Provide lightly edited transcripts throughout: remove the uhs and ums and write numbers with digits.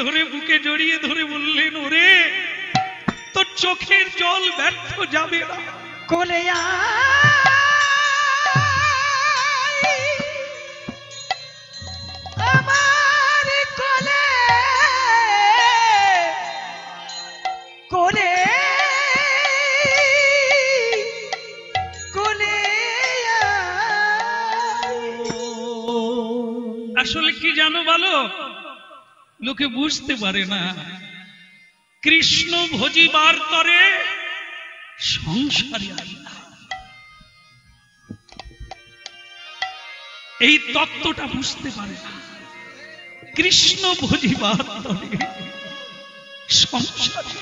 ধরে বুকে জড়িয়ে ধরে বললেন, ওরে তোর চোখের জল ব্যর্থ যাবে না, কোলে আমার কোলে কোলে কোলে। আসলে কি জানো বলো, লোকে বুঝতে পারে না, কৃষ্ণ ভজিবার তরে সংসারে আইনা, এই তত্ত্বটা বুঝতে পারে না। কৃষ্ণ ভজিবার তরে সংসারে,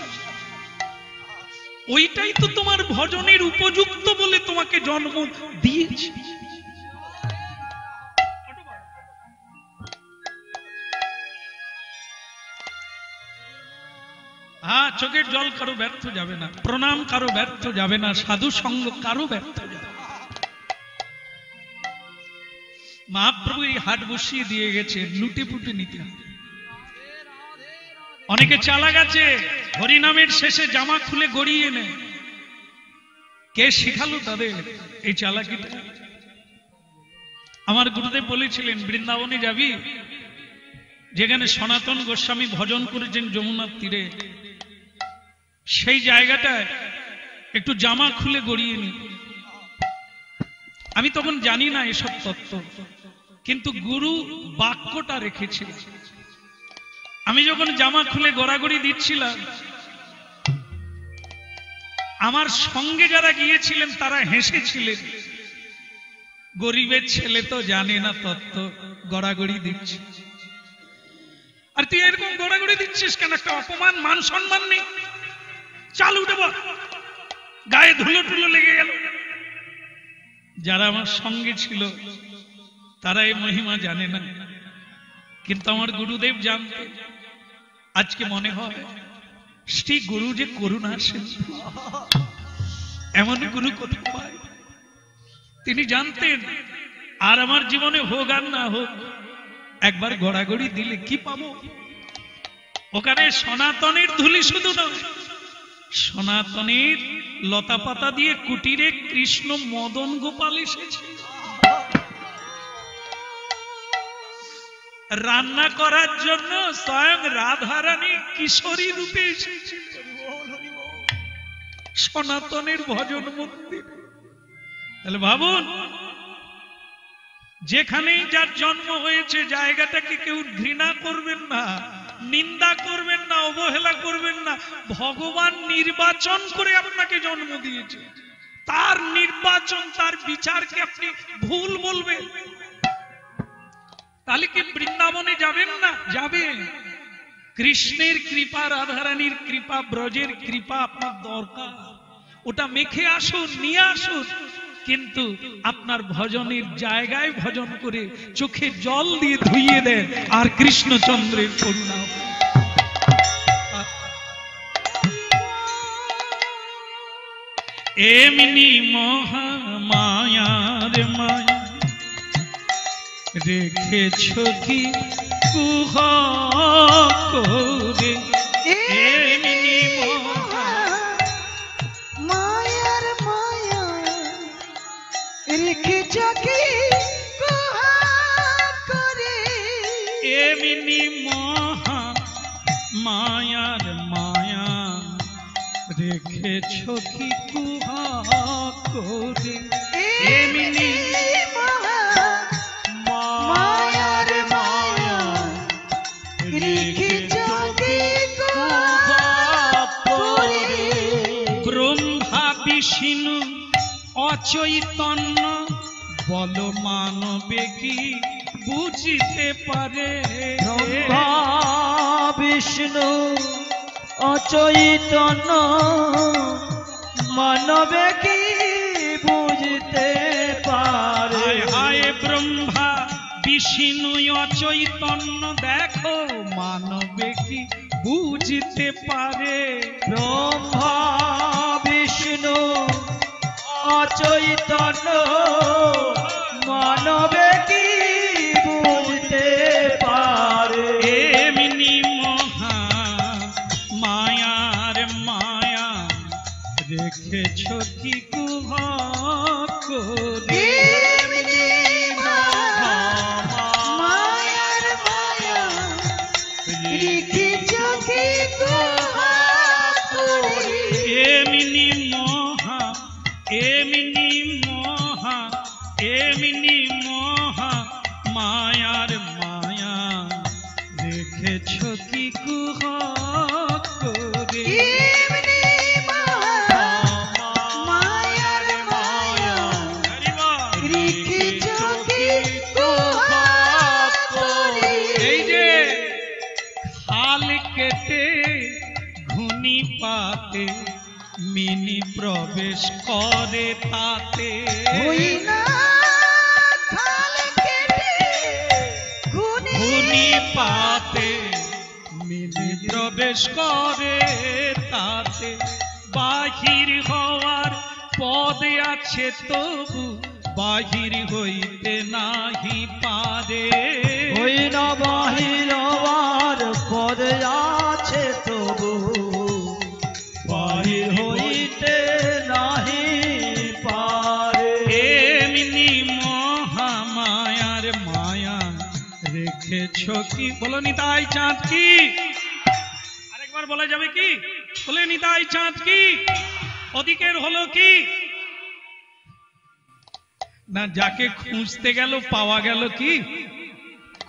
ওইটাই তো তোমার ভজনের উপযুক্ত বলে তোমাকে জন্ম দিয়েছে। হ্যাঁ, চোখের জল কারো ব্যর্থ যাবে না, প্রণাম কারো ব্যর্থ যাবে না, সাধু সঙ্গ কারো ব্যর্থ যাবে না। মহাপ্রভু এই হাট বসিয়ে দিয়ে গেছে, লুটে পুটে নিতে হবে। অনেকে চালাক আছে, হরিনামের শেষে জামা খুলে গড়িয়ে নেয়। কে শিখালো তাদের এই চালাকিটা? আমার গুরুদেব বলেছিলেন, বৃন্দাবনে যাবি, যেখানে সনাতন গোস্বামী ভজন করেছেন যমুনার তীরে, সেই জায়গাটায় একটু জামা খুলে গড়িয়ে নি। আমি তখন জানি না এসব তত্ত্ব, কিন্তু গুরু বাক্যটা রেখেছিল। আমি যখন জামা খুলে গড়াগড়ি দিচ্ছিলাম, আমার সঙ্গে যারা গিয়েছিলেন তারা হেসেছিলেন। গরিবের ছেলে তো জানে না তত্ত্ব, গড়াগড়ি দিচ্ছে। আর তুই এরকম গড়াগড়ি দিচ্ছিস কেন? একটা অপমান, মান সম্মান নেই? চাল উঠে বল, গায়ে ধুলো টুলো লেগে গেল। যারা আমার সঙ্গে ছিল তারা এই মহিমা জানে না, কিন্তু আমার গুরুদেব জানতেন। আজকে মনে হয় শ্রী গুরু যে করুণা সিন্ধু, এমন গুরু কোথাও পায়। তিনি জানতেন আর আমার জীবনে হোক আর না হোক, একবার গড়াগড়ি দিলে কি পাবো? ওখানে সনাতনের ধুলি শুধু নয়, সনাতনের লতা পাতা দিয়ে কুটিরে কৃষ্ণ মদন গোপাল এসেছে। রান্না করার জন্য স্বয়ং রাধারানী কিশোরী রূপে এসেছে সনাতনের ভজন মন্দির। তাহলে ভাবুন, যেখানেই যার জন্ম হয়েছে জায়গাটাকে কেউ ঘৃণা করবেন না, নিন্দা করবেন না, অবহেলা করবেন না। ভগবান নির্বাচন করে আপনাকে জন্ম দিয়েছে, তার নির্বাচন, তার বিচারকে আপনি ভুল বলবেন? তাহলে কি বৃন্দাবনে যাবেন না? যাবেন। কৃষ্ণের কৃপা, রাধারানীর কৃপা, ব্রজের কৃপা আপনার দরকার। ওটা মেখে আসুন, নিয়ে আসুন, কিন্তু আপনার ভজনের জায়গায় ভজন করে চোখে জল দিয়ে ধুইয়ে দেন, আর কৃষ্ণচন্দ্রের করুণা। এমনি মহামায়ার মায়া রেখেছ কি কুহ করে, এমনি মায়ার মায়া রেখেছ কি কুহ করে, এমনি মহা মায়ার মায়া রেখেছ কি কুহ করে, এমনি মায়ার মায়া রেখেছ কি কুহ করে। ব্রহ্মা বিষ্ণু অচৈতন্য বল মানবে কি বুঝিতে পারে, ব্রহ্মা বিষ্ণু অচৈতন্য মানবে কি বুঝতে পারে। হায় ব্রহ্মা বিষ্ণু অচৈতন্য দেখো মানবে কি বুঝতে পারে। ব্রহ্মা বিষ্ণু অচৈতন্য মানবে কি বুঝতে পারে। এমনি মহা রেখেছ কি কুহক করে মায়ার মায়া রেখেছ কি কুহক করে এমনি মহা এমনি মহা এমনি মহা মায়ার মায়া রেখেছ কি কুহক করে এই যে খাল কেটে ঘুনি পাতে মিনি প্রবেশ করে তাতে ঘুনি পাতে মিনি প্রবেশ করে তাতে বাহির হওয়ার পদ আছে তবু বাহির হইতে নাহি পারে ওই না বাহির হওয়ার পদ আছে তবু বাহির হইতে নাহি পারে এমনি মহামায়ার মায়া রেখেছ কি বলো নিতাই চাঁদ কি আরেকবার বলা যাবে কি বলে নিতাই চাঁদ কি ওদিকের হলো কি না যাকে খুঁজতে গেল পাওয়া গেল কি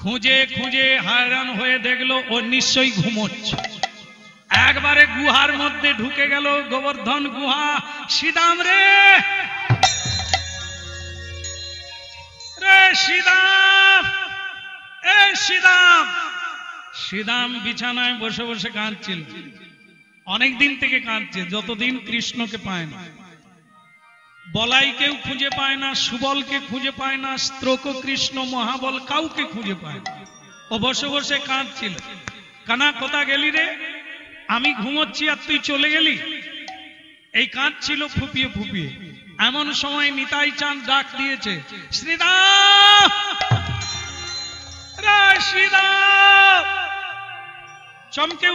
খুঁজে খুঁজে হায়রান হয়ে দেখলো ও নিশ্চয়ই ঘুমোচ্ছে একবারে গুহার মধ্যে ঢুকে গেল গোবর্ধন গুহা শ্রীদাম রে রে শ্রীদাম এ শ্রীদাম শ্রীদাম বিছানায় বসে বসে কাঁদছিল অনেকদিন থেকে কাঁদছে যতদিন কৃষ্ণকে পায় না বলাইকেও খুঁজে পায় না সুবলকে খুঁজে পায় না স্ত্রোক কৃষ্ণ মহাবল কাউকে খুঁজে পায় না ও বসে বসে কাঁদছিল কানা কোথা গেলি রে আমি ঘুমোচ্ছি আর তুই চলে গেলি এই কাঁদছিল ফুপিয়ে ফুপিয়ে এমন সময় নিতাই চাঁদ ডাক দিয়েছে শ্রীদাম রে শ্রীদাম চমকে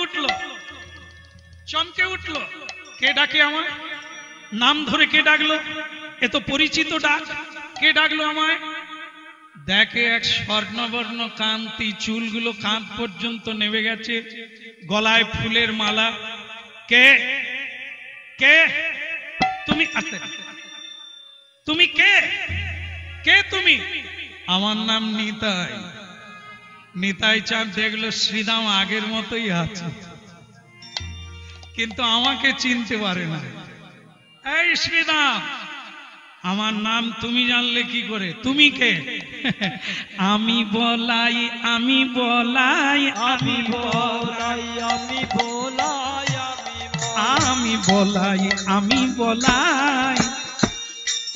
উঠলো কে ডাকে আমার নাম ধরে কে ডাকলো এ তো পরিচিত ডাক কে ডাকলো আমায় দেখে এক স্বর্ণবর্ণ কান্তি চুলগুলো কাঁধ পর্যন্ত নেমে গেছে গলায় ফুলের মালা কে কে তুমি আস্তে তুমি কে কে তুমি আমার নাম নিতাই নিতাই চাঁদ দেখলো শ্রীদাম আগের মতোই আছে কিন্তু আমাকে চিনতে পারে না এই শ্রীদাম আমার নাম তুমি জানলে কি করে তুমি কে আমি বলাই আমি বলাই আমি বলাই আমি বলাই আমি বলাই আমি বলাই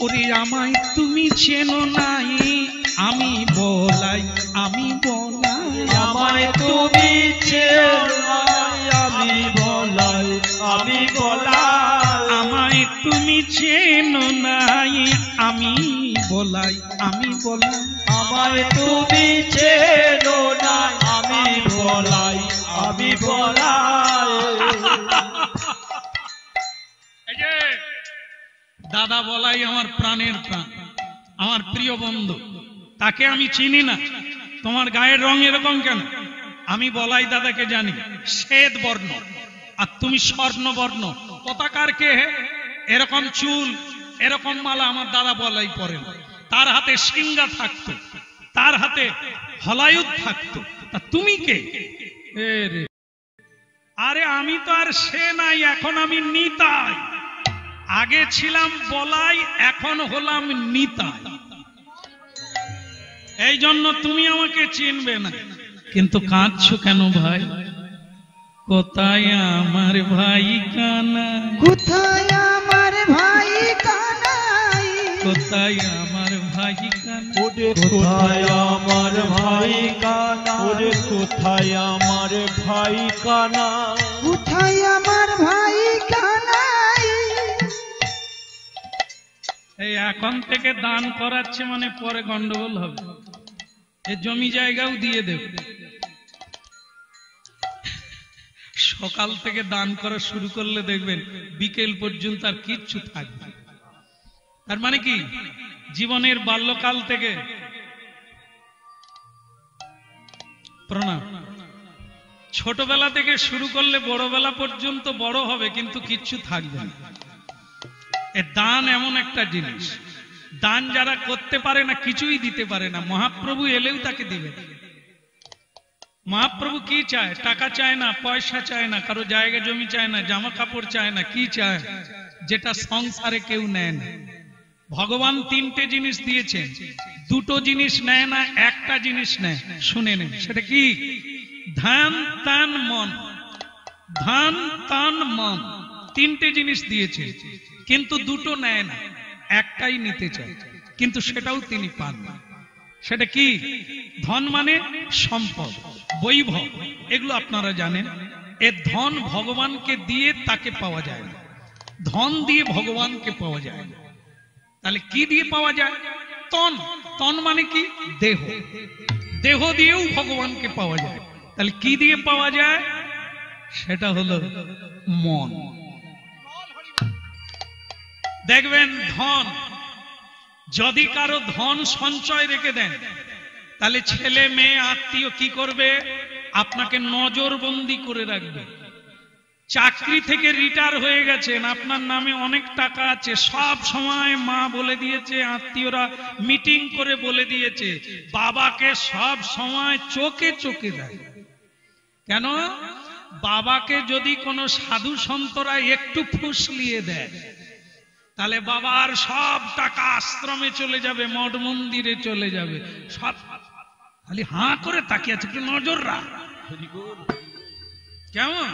ওরে আমায় তুমি চেনো নাই আমি বলাই আমি বলাই আমায় তুমি চেনো নাই আমি বলাই আমি বলাই আমায় তুমি চেনো নাই আমি বলাই আমি বলাই আমায় তুমি চেনো নাই আমি বলাই আমি বলাই এই যে দাদা বলাই আমার প্রাণের প্রাণ আমার প্রিয় বন্ধু তাকে আমি চিনি না তোমার গায়ের রং এরকম কেন আমি বলাই দাদাকে জানি শ্বেত বর্ণ আর তুমি স্বর্ণ বর্ণ পতাকার কে এরকম চুল এরকম মালা আমার দাদা বলাই পরে তার হাতে সিংহা থাকতো তার হাতে হলায়ুধ থাকতো তা তুমি কে আরে আমি তো আর সে নাই এখন আমি নিতাই আগে ছিলাম বলাই এখন হলাম নিতাই এই জন্য তুমি আমাকে চিনবে না কিন্তু কাঁদছো কেন ভাই কোথায় আমার ভাই কানা কোথায় আমার ভাই কানাই কোথায় আমার ভাই কানা ওরে কোথায় আমার ভাই কানা ওরে কোথায় আমার ভাই কানা কোথায় আমার ভাই কানাই এই এখন থেকে দান করাচ্ছে মানে পরে গন্ডগোল হবে এই জমি জায়গাও দিয়ে দেবে সকাল থেকে দান করা শুরু করলে দেখবেন বিকেল পর্যন্ত আর কিচ্ছু থাকবে। তার মানে কি, জীবনের বাল্যকাল থেকে প্রণাম, ছোটবেলা থেকে শুরু করলে বড়বেলা পর্যন্ত বড় হবে, কিন্তু কিচ্ছু থাকবে না। দান এমন একটা জিনিস, দান যারা করতে পারে না কিছুই দিতে পারে না। মহাপ্রভু এলেও তাকে দিবে। মহাপ্রভু কি চায়? টাকা চায় না, পয়সা চায় না, কারো জায়গা জমি চায় না, জামা কাপড় চায় না। কি চায়? যেটা সংসারে কেউ নেয় না। ভগবান তিনটে জিনিস দিয়েছেন, দুটো জিনিস নেয় না, একটা জিনিস নেয়। শুনে নেন, সেটা কি? ধ্যান, তান, মন। ধ্যান, তান, মন, তিনটে জিনিস দিয়েছে, কিন্তু দুটো নেয় না, একটাই নিতে চায়, কিন্তু সেটাও তিনি পান না। সেটা কি? ধন মানে সম্পদ, বৈভব, এগুলো আপনারা জানেন। এ ধন ভগবানকে দিয়ে তাকে পাওয়া যায় না, ধন দিয়ে ভগবানকে পাওয়া যায় না। তাহলে কি দিয়ে পাওয়া যায়? তন। তন মানে কি? দেহ। দেহ দিয়েও ভগবানকে পাওয়া যায়। তাহলে কি দিয়ে পাওয়া যায়? সেটা হলো মন। দেখবেন ধন, যদি কারো ধন সঞ্চয় রেখে দেন, তাহলে ছেলে মেয়ে আত্মীয় কি করবে? আপনাকে নজরবন্দি করে রাখবে। চাকরি থেকে রিটায়ার হয়ে গেছেন, আপনার নামে অনেক টাকা আছে, সব সময় মা বলে দিয়েছে, আত্মীয়রা মিটিং করে বলে দিয়েছে, বাবাকে সব সময় চোখে চোখে দেয়। কেন? বাবাকে যদি কোনো সাধু সন্তরা একটু ফুসলিয়ে দেয়, তাহলে বাবার সব টাকা আশ্রমে চলে যাবে, মঠ মন্দিরে চলে যাবে। সব খালি হাঁ করে তাকিয়ে আছে, একটু নজর রাখ। কেমন?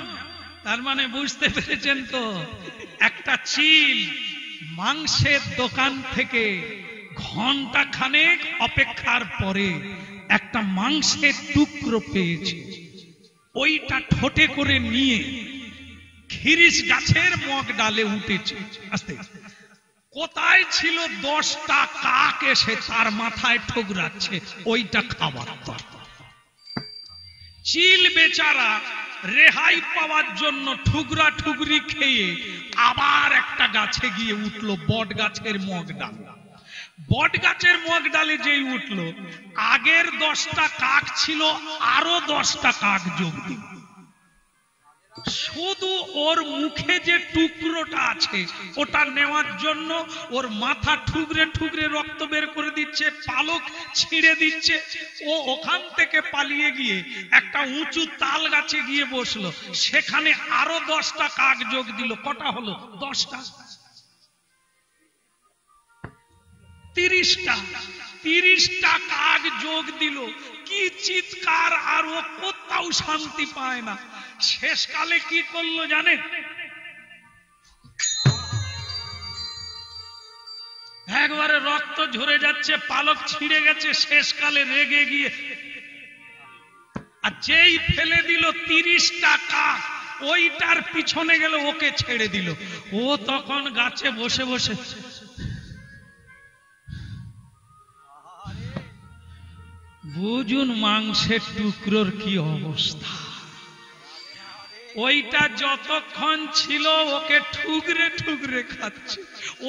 তার মানে বুঝতে পেরেছেন তো? একটা চিল মাংসের দোকান থেকে ঘন্টা খানেক অপেক্ষার পরে একটা মাংসের টুকরো পেয়েছে, ওইটা ঠোঁটে করে নিয়ে খিরিস গাছের মগ ডালে উঠেছে। আস্তে কোথায় ছিল 10টা কাক এসে তার মাথায় ঠোকরাচ্ছে, ওইটা খাবার। চিল বেচারা রেহাই পাওয়ার জন্য ঠুকরা ঠুকরি খেয়ে আবার একটা গাছে গিয়ে উঠলো, বট গাছের মগ ডাল। বট গাছের মগ ডালে যেই উঠলো, আগের 10টা কাক ছিল, আরো 10টা কাক যোগ দিল। শুধু ওর মুখে যে টুকরোটা আছে ওটা নেওয়ার জন্য ওর মাথা ঠুকরে ঠুকরে রক্ত বের করে দিচ্ছে, পালক ছিঁড়ে দিচ্ছে। ও ওখান থেকে পালিয়ে গিয়ে একটা উঁচু তাল গাছে গিয়ে বসলো, সেখানে আরো 10টা কাক যোগ দিল। কটা হলো? 10টা। 30টা কাক যোগ দিল। কি চিৎকার! আর ও কোথাও শান্তি পায় না। শেষকালে কি করলো জানেন? একবারে রক্ত ঝরে যাচ্ছে, পালক ছিঁড়ে গেছে। শেষকালে রেগে গিয়ে আর যেই ফেলে দিল 30টা কাক, ওইটার পিছনে গেল, ওকে ছেড়ে দিল। ও তখন গাছে বসে বসে বুঝুন মাংসের টুকরোর কি অবস্থা। ওইটা যতক্ষণ ছিল ওকে ঠুকরে ঠুকরে খাচ্ছে,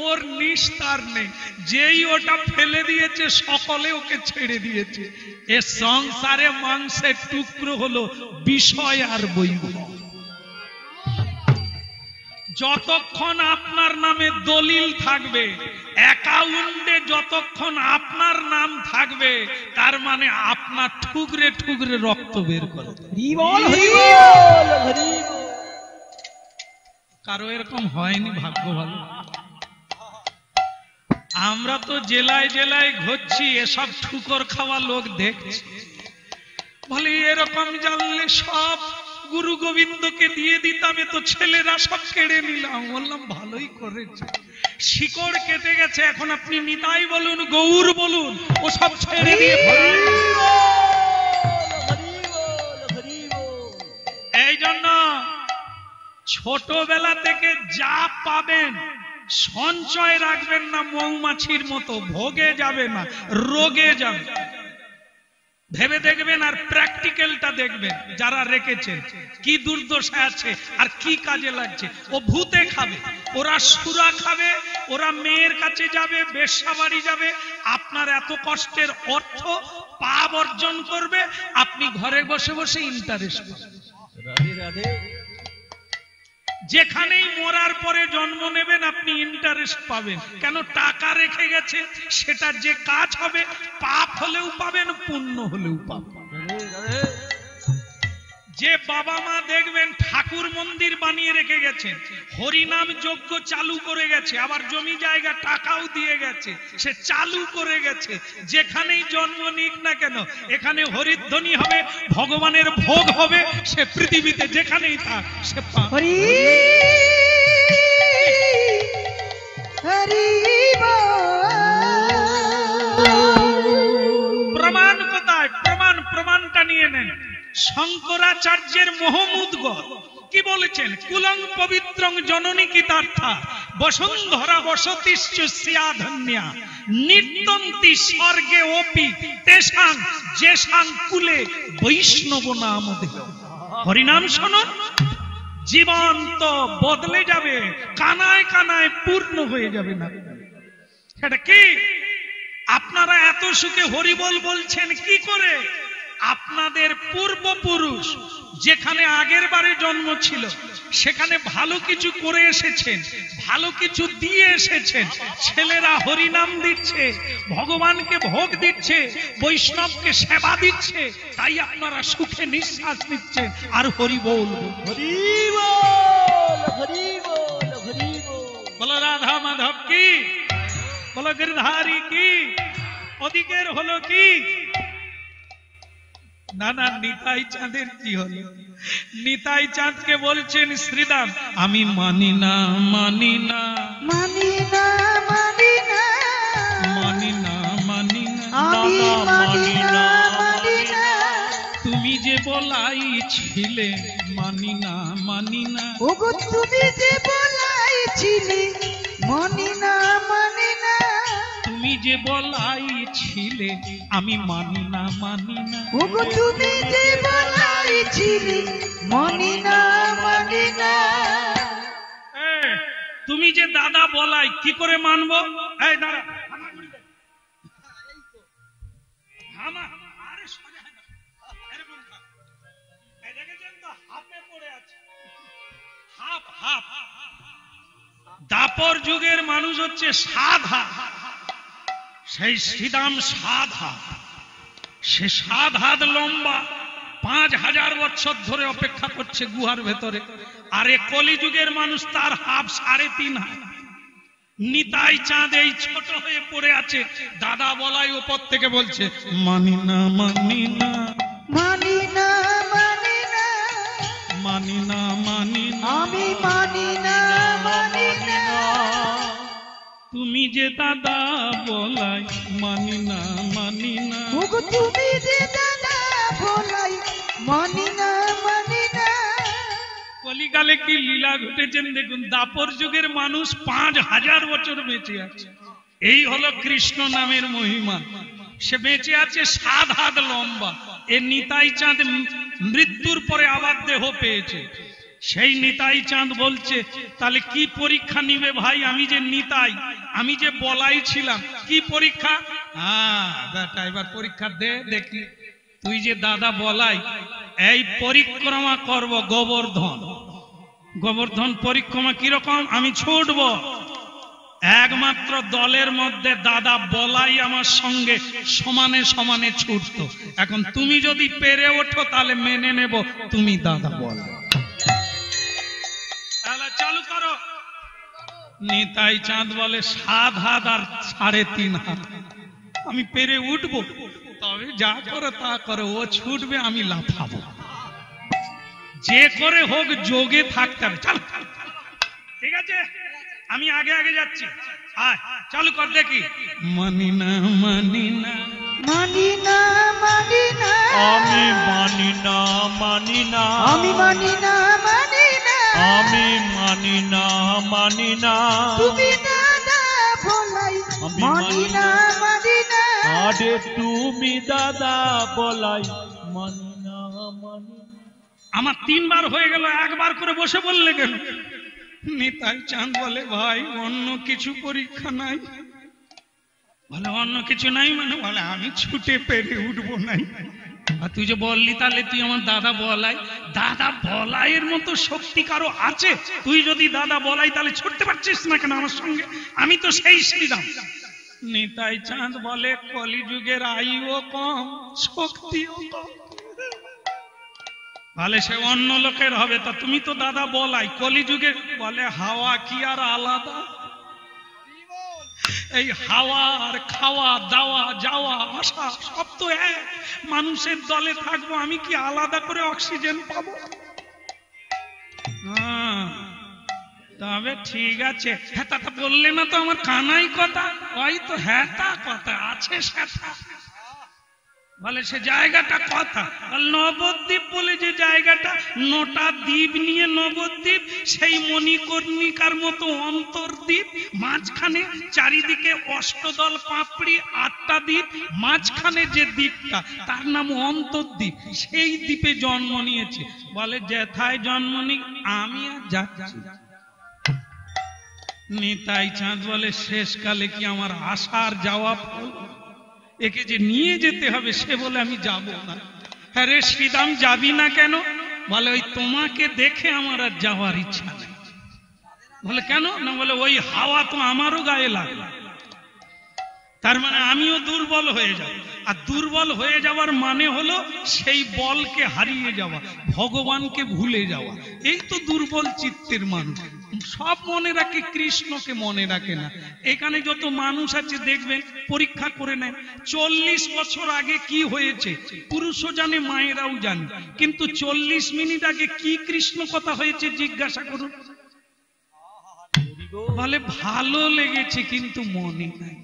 ওর নিস্তার নেই। যেই ওটা ফেলে দিয়েছে সকলে ওকে ছেড়ে দিয়েছে। এ সংসারে মাংসের টুকরো হলো বিষয় আর বৈভব। যতক্ষণ আপনার নামে দলিল থাকবে, অ্যাকাউন্টে যতক্ষণ আপনার নাম থাকবে, তার মানে আপনার ঠুকরে ঠুকরে রক্ত বের করে। কারো এরকম হয়নি, ভাগ্য ভালো। আমরা তো জেলায় জেলায় ঘুরছি, এসব ঠুকর খাওয়া লোক দেখছি। বলে এরকম জানলে সব গুরু গোবিন্দকে দিয়ে দিতাম, তো ছেলেরা সব কেড়ে নিলাম। বললাম ভালোই করেছে, শিকড় কেটে গেছে। এখন আপনি নিতাই বলুন, গৌর বলুন, ও সব ছেড়ে দিয়ে। এই জন্য ছোটবেলা থেকে যা পাবেন সঞ্চয় রাখবেন না, মৌমাছির মতো ভোগে যাবে না, রোগে যাবে। ভেবে দেখবেন আর প্র্যাকটিক্যালটা দেখবেন যারা রেখেছেন কি দুর্দশা আছে আর কি কাজে লাগছে। ও ভূতে খাবে, ওরা সুরা খাবে, ওরা মেয়ের কাছে যাবে, বেশ্যাবাড়ি যাবে, আপনার এত কষ্টের অর্থ পাপ অর্জন করবে, আপনি ঘরে বসে বসে ইন্টারেস্ট পাবেন। রাধে রাধে। যেখানেই মরার পরে জন্ম নেবেন আপনি ইন্টারেস্ট পাবেন, কেন টাকা রেখে গেছে, সেটা যে কাজ হবে পাপ হলেও পাবেন, পুণ্য হলেও পাবেন। যে বাবা মা দেখবেন ঠাকুর মন্দির বানিয়ে রেখে গেছেন, হরিনাম যজ্ঞ চালু করে গেছে, আবার জমি জায়গা টাকাও দিয়ে গেছে, সে চালু করে গেছে, যেখানেই জন্ম নিক না কেন এখানে হরিধ্বনি হবে, ভগবানের ভোগ হবে, সে পৃথিবীতে যেখানেই থাক সে পাবে। প্রমাণ কোথায়? প্রমাণটা নিয়ে নেন। শঙ্করাচার্যের মহমুদ্গর কি বলেছেন? কুলং পবিত্রং জননী কীতার্থা বসুন্ধরা বসতিশ্চ স্যাধন্যা নিত্যন্তি স্বর্গে অপি তেষাং যেষাং কুলে বৈষ্ণব নামধেয়। হরিনাম শুনুন, জীবন তো বদলে যাবে, কানায় কানায় পূর্ণ হয়ে যাবে না। সেটা কি? আপনারা এত সুখে হরিবল বলছেন কি করে? আপনাদের পূর্বপুরুষ যেখানে আগের বারে জন্ম ছিল সেখানে ভালো কিছু করে এসেছেন, ভালো কিছু দিয়ে এসেছেন, ছেলেরা হরিনাম দিচ্ছে, ভগবানকে ভোগ দিচ্ছে, বৈষ্ণবকে সেবা দিচ্ছে, তাই আপনারা সুখে নিঃশ্বাস নিচ্ছেন আর হরি বল বলো। রাধা মাধব কি বলো, গিরধারী কি, ওদিকের হলো কি? না না, নিতাই চাঁদের কি হলো? নিতাই চাঁদকে বলছেন শ্রীরাম, আমি মানি না মানি না মানি না মানি না মানি না মানি না মানি না মানি না, তুমি যে বলাই ছিলে মানি না মানি না, ওগো তুমি যে বলাই ছিলে মানি না মানি না, তুমি যে বলাই ছিলে আমি মানি না মানি না, ওগো তুমি যে বলাই ছিলে মানি না মানি না। তুমি যে দাদা বলাই কি করে মানবো? এই দাঁড়া, দাপর যুগের মানুষ হচ্ছে সাধা, সেই শ্রীরাম সাধা, সে 7 হাত লম্বা, 5000 বছর ধরে অপেক্ষা করছে গুহার ভেতরে, আর এ কলিযুগের মানুষ তার হাফ 3.5 হাত। নিতাই চাঁদ এই ছোট হয়ে পড়ে আছে, দাদা বলাই উপর থেকে বলছে মানি না মানি না মানি না মানি না মানি না মানি না, আমি মানি না মানি না, তুমি যে দাদা বলাই মানি না মানি না, ওগো তুমি যে দাদা বলাই মানি না মানি না। কলিকালে কি লীলা ঘটেছেন দেখুন, দাপর যুগের মানুষ 5000 বছর বেঁচে আছে। এই হলো কৃষ্ণ নামের মহিমা, সে বেঁচে আছে 7 হাত লম্বা। এ নিতাই চাঁদ মৃত্যুর পরে আবার দেহ পেয়েছে। সেই নিতাই চাঁদ বলছে তাহলে কি পরীক্ষা নিবে ভাই? আমি যে নিতাই, আমি যে বলাই ছিলাম, কি পরীক্ষা? বেটা এবার পরীক্ষা দে দেখি, তুই যে দাদা বলাই, এই পরিক্রমা করব গোবর্ধন। গোবর্ধন পরিক্রমা কিরকম? আমি ছুটব, একমাত্র দলের মধ্যে দাদা বলাই আমার সঙ্গে সমানে সমানে ছুটতো। এখন তুমি যদি পেরে ওঠো তাহলে মেনে নেব তুমি দাদা বলাই, তাহলে চালু করো। নিতাই চাঁদ বলে 7 হাত আর 3.5 হাত, আমি পেরে উঠবো, তবে যা করে তা করে, ও ছুটবে আমি লাফাবো, যে করে হোক যোগে থাকতে হবে। চল, ঠিক আছে, আমি আগে আগে যাচ্ছি, আয় চালু কর দেখি। মানি না মানি না মানি না মানি না, আমি মানি না মানি না, আমি মানি না মানি না, আমি মানি না মানি না, তুমি দাদা বলাই মানি না মানি না, আরে তুমি দাদা বলাই মানি না মানি না। আমার 3 বার হয়ে গেল, একবার করে বসে বললে কেন? নিতাই চাঁদ বলে ভাই অন্য কিছু পরীক্ষা নাই। বলে অন্য কিছু নাই মানে? বলে আমি ছুটে পেরে উঠবো নাই। আর তুই যে বললি তাহলে তুই আমার দাদা বলাই, দাদা বলাইয়ের মতো শক্তি কারো আছে? তুই যদি দাদা বলাই তাহলে ছুটতে পারছিস না কেন আমার সঙ্গে? আমি তো সেই শ্রীরাম। নিতাই চাঁদ বলে কলিযুগের আয়ুও কম, শক্তিও কম। তাহলে সে অন্য লোকের হবে, তা তুমি তো দাদা বলাই কলিযুগে। বলে হাওয়া কি আর আলাদা? এই হাওয়া আর খাওয়া দাওয়া যাওয়া আসা সব তো এক। মানুষের দলে থাকবো, আমি কি আলাদা করে অক্সিজেন পাবো? তবে ঠিক আছে। হ্যাঁ তা বললে না তো আমার কানাই কথা, ওই তো হ্যাঁ তা কথা আছে সেটা। বলে সে জায়গাটা কথা, নবদ্বীপ বলে যে জায়গাটা, 9টা দ্বীপ নিয়ে নবদ্বীপ, সেই মণিকর্ণিকার মতো অন্তর্দ্বীপ, মাঝখানে চারিদিকে অষ্টদল পাপড়ি, 8টা দ্বীপ, মাঝখানে যে দ্বীপটা তার নাম অন্তর্দ্বীপ, সেই দ্বীপে জন্ম নিয়েছে। বলে যেথায় জন্ম নি আমি আর যাচ্ছি। নিতাই চাঁদ বলে শেষকালে কি আমার আশার যাওয়া ফল? একে যে নিয়ে যেতে হবে, সে বলে আমি যাব না। হ্যাঁ রে শ্রীরাম যাবি না কেন? বলে ওই তোমাকে দেখে আমার আর যাওয়ার ইচ্ছা নেই। বলে কেন? না বলে ওই হাওয়া তো আমারও গায়ে লাগলো, তার মানে আমিও দুর্বল হয়ে যাব। আর দুর্বল হয়ে যাওয়ার মানে হলো সেই বলকে হারিয়ে যাওয়া, ভগবানকে ভুলে যাওয়া। এই তো দুর্বল চিত্তের মানুষ, সব মনে রাখে, কৃষ্ণকে মনে রাখে না। এখানে যত মানুষ আছে দেখবেন, পরীক্ষা করে নেন, 40 বছর আগে কি হয়েছে পুরুষও জানে, মায়েরাও জানে, কিন্তু 40 মিনিট আগে কি কৃষ্ণ কথা হয়েছে জিজ্ঞাসা করুন। বলে ভালো লেগেছে কিন্তু মনে নাই।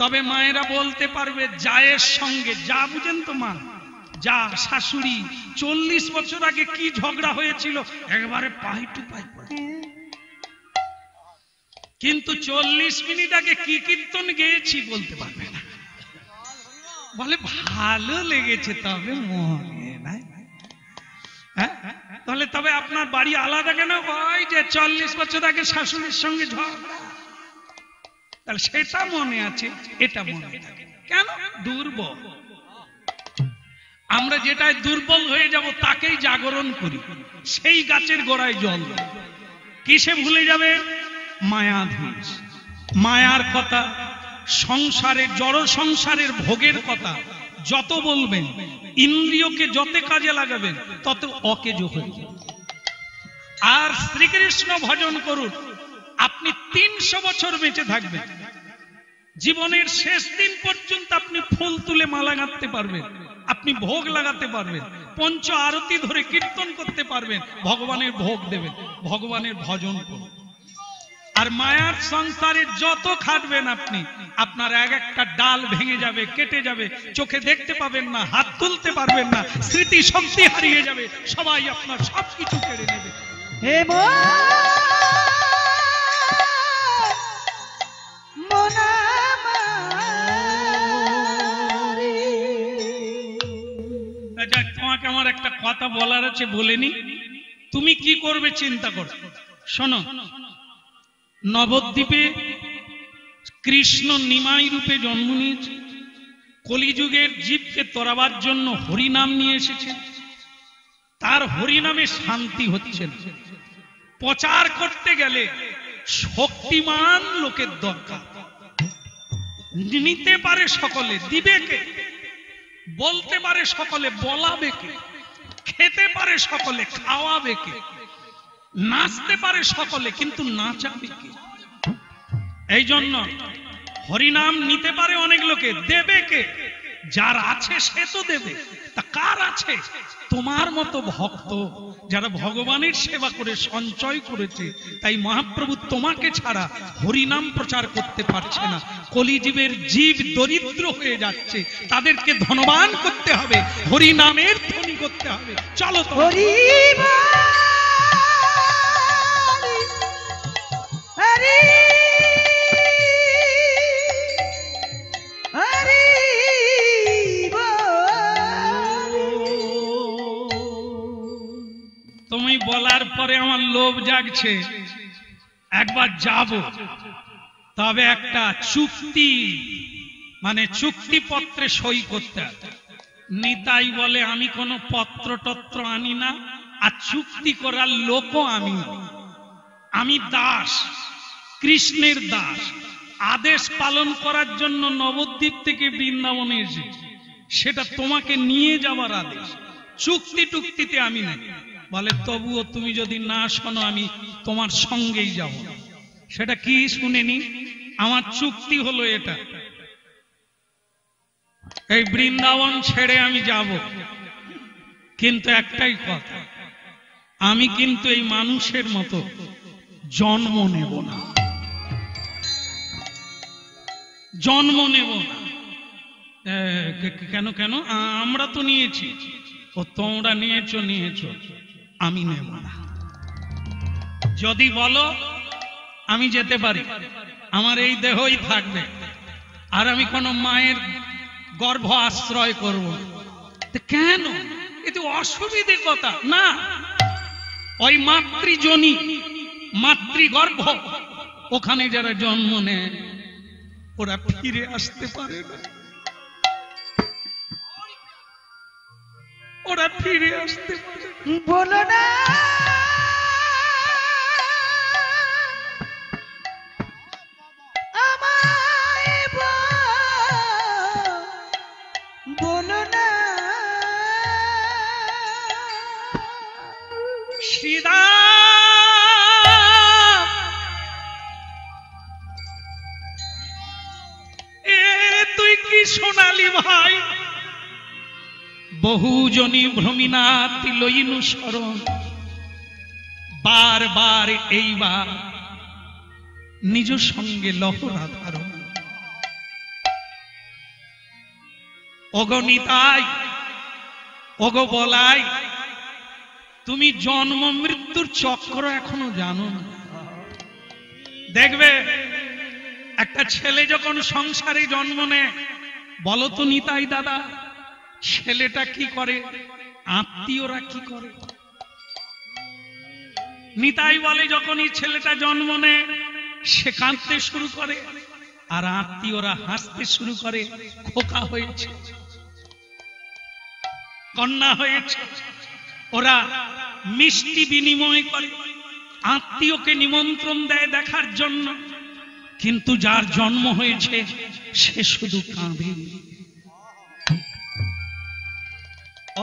তবে মায়েরা বলতে পারবে জায়ের সঙ্গে, যা বুঝেন তো মা, যা শাশুড়ি, 40 বছর আগে কি ঝগড়া হয়েছিল একবারে পাই টু পাই। কিন্তু 40 মিনিট আগে কি কীর্তন গেয়েছি বলতে পারবে না। বলে ভালো লেগেছে তবে মনে নাই। হ্যাঁ তাহলে তবে আপনার বাড়ি আলাদা কেন? ওই যে 40 বছর আগে শাশুড়ির সঙ্গে ঝগড়া, তাহলে সেটা মনে আছে, এটা মনে থাকে কেন? দুর্বল। আমরা যেটাই দুর্বল হয়ে যাব তাকেই জাগরণ করি, সেই গাছের গোড়ায় জল দেয়। কিসে ভুলে যাবে? মায়াধীশ, মায়ার কথা, সংসারের, জড় সংসারের ভোগের কথা যত বলবেন, ইন্দ্রিয়কে যত কাজে লাগাবেন তত অকেজ হয়ে যাবে। আর শ্রীকৃষ্ণ ভজন করুন, আপনি 300 বছর বেঁচে থাকবেন। জীবনের শেষ দিন পর্যন্ত আপনি ফুল তুলে মালা গাঁথতে পারবেন, আপনি ভোগ লাগাতে পারবেন, পঞ্চ আরতি ধরে কীর্তন করতে পারবেন, ভগবানের ভোগ দেবেন, ভগবানের ভজন করুন। আর মায়ার সংসারে যত খাটবেন আপনি, আপনার এক একটা ডাল ভেঙে যাবে, কেটে যাবে, চোখে দেখতে পাবেন না, হাত তুলতে পারবেন না, স্মৃতি শক্তি হারিয়ে যাবে, সবাই আপনার সবকিছু কেড়ে নেবে। তোমাকে আমার একটা কথা বলার আছে, বলেনি। তুমি কি করবে চিন্তা করো। শোনো, নবদ্বীপে কৃষ্ণ নিমাই রূপে জন্ম নিয়েছে, কলিযুগের জীবকে তরাবার জন্য হরিনাম নিয়ে এসেছে। তার হরিনামে শান্তি হচ্ছে না। প্রচার করতে গেলে শক্তিমান লোকের দরকার। নিতে পারে সকলে, দিবে কে? বলতে পারে সকলে, বলাবে কে? খেতে পারে সকলে, খাওয়াবে কে? নাচতে পারে সকলে, কিন্তু নাচাবে কে? এই জন্য হরিনাম নিতে পারে অনেক লোকে, দেবে কে? যার আছে সে তো দেবে। তা কার আছে? তোমার মতো ভক্ত যারা ভগবানের সেবা করে সঞ্চয় করেছে। তাই মহাপ্রভু তোমাকে ছাড়া হরিনাম প্রচার করতে পারছে না। কলিজীবের জীব দরিদ্র হয়ে যাচ্ছে, তাদেরকে ধনবান করতে হবে, হরিনামের ধ্বনি করতে হবে। চলো তো হরি তুমি বলার পরে আমার লোভ জাগছে, একবার যাব, তবে একটা চুক্তি মানে চুক্তিপত্রে সই করতে হবে। নিতাই বলে আমি কোনো পত্র টত্র আনি না, আর চুক্তি করার লোকও আমি না। আমি দাস, কৃষ্ণের দাস, আদেশ পালন করার জন্য নবদ্বীপ থেকে বৃন্দাবনে এসেছি, সেটা তোমাকে নিয়ে যাওয়ার আদেশ, চুক্তি টুক্তিতে আমি নাই। বলে তবুও তুমি যদি না শোনো আমি তোমার সঙ্গেই যাব। সেটা কি শুনেনি? আমার চুক্তি হলো এটা, এই বৃন্দাবন ছেড়ে আমি যাব, কিন্তু একটাই কথা, আমি কিন্তু এই মানুষের মতো জন্ম নেব না, জন্ম নেব না। কেন কেন? আমরা তো নিয়েছি। ও তোমরা নিয়েছো, আমি নেব না। যদি বলো আমি যেতে পারি, আমার এই দেহই থাকবে, আর আমি কোন মায়ের গর্ভ আশ্রয় করব। কেন? এতে অসুবিধে কথা না। ওই মাতৃজনী, মাতৃগর্ভ, ওখানে যারা জন্ম নেয় ওরা ফিরে আসতে পারে না, ওরা ফিরে আসতে পারে। বলো না আমায়, বলো না শ্রীরাম, তুই কি সোনালি ভাই? বহুজনী ভ্রমিনাতি লইনু শরণ, বারবার এইবার নিজ সঙ্গে লহরা ধারণ। অগণিতাই, ওগো বলাই, তুমি জন্ম মৃত্যুর চক্র এখনো জানো না। দেখবে একটা ছেলে যখন সংসারে জন্ম নেয়, বলো তো নিতাই দাদা, ছেলেটা কি করে, আত্মীয়রা কি করে? নিতাই বলে যখনই ছেলেটা জন্ম নেয় সে কাঁদতে শুরু করে, আর আত্মীয়রা হাসতে শুরু করে, খোকা হয়েছে, কন্যা হয়েছে। ওরা মিষ্টি বিনিময় করে, আত্মীয়কে নিমন্ত্রণ দেয় দেখার জন্য, কিন্তু যার জন্ম হয়েছে সে শুধু কাঁদে।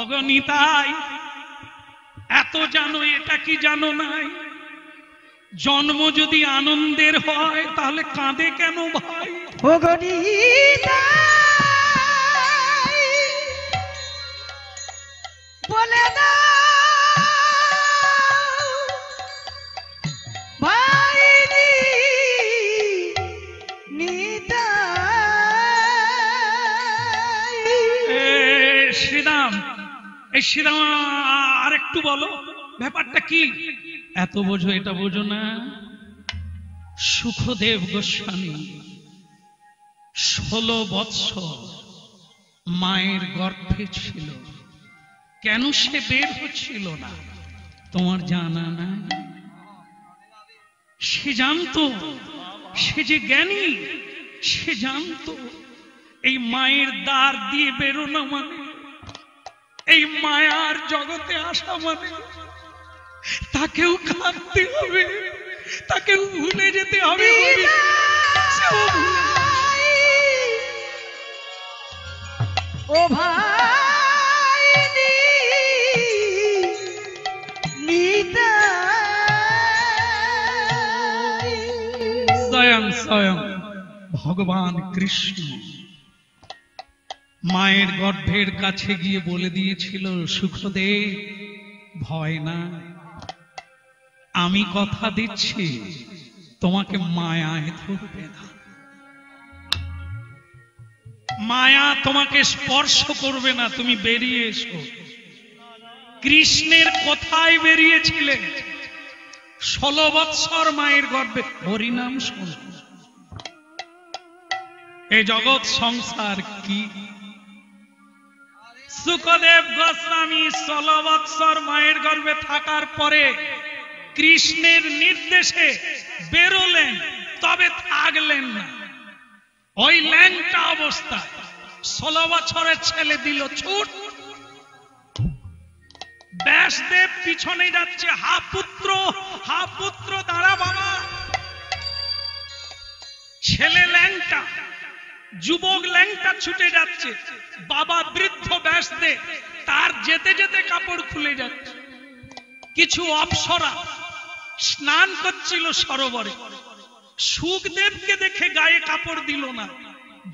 অগণিতাই, এত জানো, এটা কি জানো নাই? জন্ম যদি আনন্দের হয় তাহলে কাঁদে কেন ভাই? অগণিতাই বলে না ভাই নিতাই। শ্রীরাম, এই শ্রীরাম আর একটু বলো ব্যাপারটা কি? এত বোঝো, এটা বোঝো না? সুখদেব গোস্বামী 16 বৎসর মায়ের গর্ভে ছিল, কেন সে বের হচ্ছিল না তোমার জানা নাই? সে জানতো, সে যে জ্ঞানী, সে জানতো এই মায়ের দ্বার দিয়ে বেরোনো মানে, এই মায়ার জগতে আসা মানে তাকেও কাঁদতে হবে, তাকেও ভুলে যেতে হবে। ও ভাই নিতাই। স্বয়ং স্বয়ং ভগবান কৃষ্ণ মায়ের গর্ভের কাছে গিয়ে বলে দিয়েছিল, সুখদেব ভয় না, আমি কথা দিচ্ছি তোমাকে মায়ায় ধরবে না, মায়া তোমাকে স্পর্শ করবে না, তুমি বেরিয়ে এসো। কৃষ্ণের কোথায় বেরিয়েছিলেন? 16 বৎসর মায়ের গর্ভে হরিনাম শোন। এই জগৎ সংসার কি? সুখদেব গোস্বামী 16 বৎসর মায়ের গর্ভে থাকার পরে কৃষ্ণের নির্দেশে বেরোলেন, তবে থাকলেন না। ওই ল্যাংটা অবস্থা 16 বছরের ছেলে দিল ছুট। ব্যাসদেব পিছনে যাচ্ছে, হা পুত্র দাঁড়া বাবা। ছেলে ল্যাংটা, যুবক ল্যাংটা ছুটে যাচ্ছে, বাবা বৃদ্ধ ব্যাসদেব তার যেতে যেতে কাপড় খুলে যাচ্ছে। কিছু অপ্সরা স্নান করছিল সরোবরে, সুখদেবকে দেখে গায়ে কাপড় দিল না।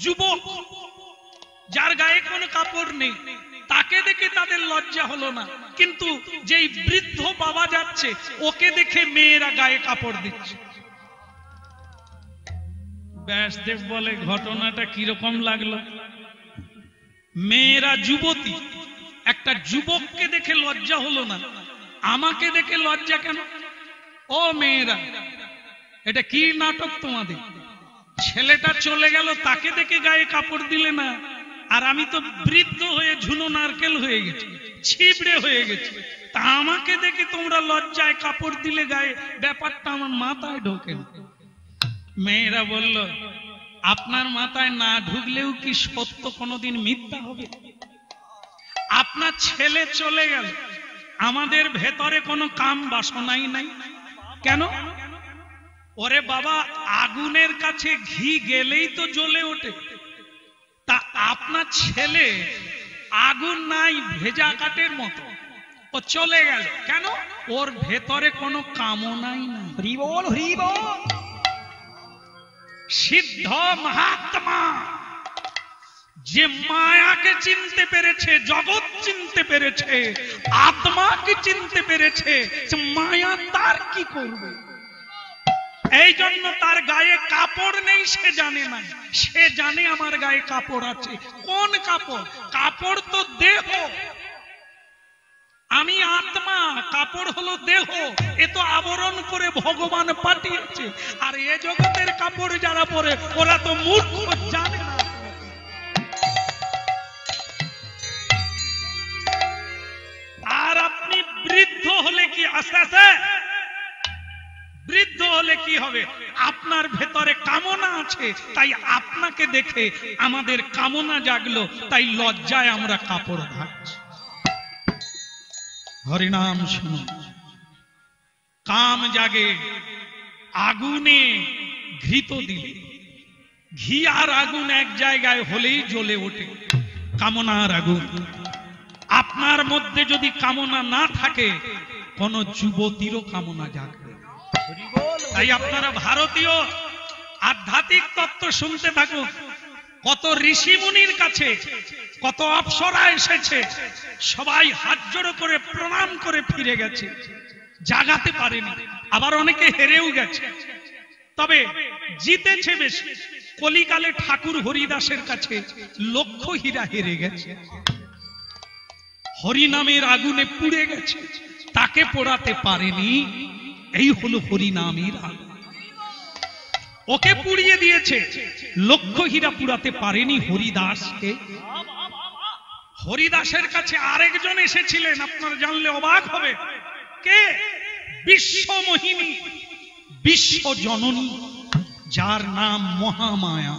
যুবক যার গায়ে কোনো কাপড় নেই তাকে দেখে তাদের লজ্জা হলো না, কিন্তু যেই বৃদ্ধ বাবা যাচ্ছে ওকে দেখে মেয়েরা গায়ে কাপড় দিচ্ছে। ব্যাসদেব বলে, ঘটনাটা কিরকম লাগলো? মেয়েরা যুবতী, একটা যুবককে দেখে লজ্জা হলো না, আমাকে দেখে লজ্জা কেন? ও মেয়েরা, এটা কি নাটক তোমাদের? ছেলেটা চলে গেল, তাকে দেখে গায়ে কাপড় দিলে না, আর আমি তো বৃদ্ধ হয়ে ঝুনো নারকেল হয়ে গেছি, ছিবড়ে হয়ে গেছি, তা আমাকে দেখে তোমরা লজ্জায় কাপড় দিলে গায়ে? ব্যাপারটা আমার মাথায় ঢোকে না। মেয়েরা বলল, আপনার মাথায় না ঢুকলেও কি সত্য কোনোদিন মিথ্যা হবে? আপনার ছেলে চলে গেল, আমাদের ভেতরে কোনো কাম বাসনাই নাই কেন? ওরে বাবা, আগুনের কাছে ঘি গেলেই তো জ্বলে ওঠে, তা আপনার ছেলে আগুন নাই, ভেজা কাঠের মতো, ও চলে গেল কেন? ওর ভেতরে কোনো কামনাই নাই। হরি বল, হরি বল। সিদ্ধ মহাত্মা যে মায়াকে চিনতে পেরেছে, জগৎ চিনতে পেরেছে, আত্মাকে চিনতে পেরেছে, মায়া তার কি করবে? এই জন্য তার গায়ে কাপড় নেই, সে জানে না। সে জানে আমার গায়ে কাপড় আছে। কোন কাপড়? কাপড় তো দেহ, আমি আত্মা, কাপড় হলো দেহ। এ তো আবরণ করে ভগবান পাঠিয়েছে। আর এ জগতের কাপড় যারা পরে ওরা তো মূর্খ, জানে না। আর আপনি বৃদ্ধ হলে কি, আস্তে আস্তে বৃদ্ধ হলে কি হবে? আপনার ভেতরে কামনা আছে, তাই আপনাকে দেখে আমাদের কামনা জাগলো, তাই লজ্জায় আমরা কাপড় ঢাকছি। হরিনাম শুনুন, কাম জাগে আগুনে ঘৃত দিলে। ঘি আর আগুন এক জায়গায় হলেই জ্বলে ওঠে, কামনার আগুন। আপনার মধ্যে যদি কামনা না থাকে, কোন যুবতীরও কামনা জাগবে। তাই আপনারা ভারতীয় আধ্যাত্মিক তত্ত্ব শুনতে থাকুন। কত ঋষি মুনির কাছে কত অপ্সরা এসেছে, সবাই হাত জোড়ো করে প্রণাম করে ফিরে গেছে, জাগাতে পারেনি। আবার অনেকে হেরেও গেছে, তবে জিতেছে বেশি। কলিকালে ঠাকুর হরিদাসের কাছে লক্ষ হীরা হেরে গেছে, হরিনামের আগুনে পুড়ে গেছে, তাকে পোড়াতে পারেনি। এই হলো হরিনামের আগুন, ওকে পুড়িয়ে দিয়েছে। লক্ষ হীরা পুড়াতে পারেনি হরিদাসকে। হরিদাসের কাছে আরেকজন এসেছিলেন, আপনারা জানলে অবাক হবে। কে? বিশ্বমোহিনী, বিশ্ব জননী, যার নাম মহামায়া।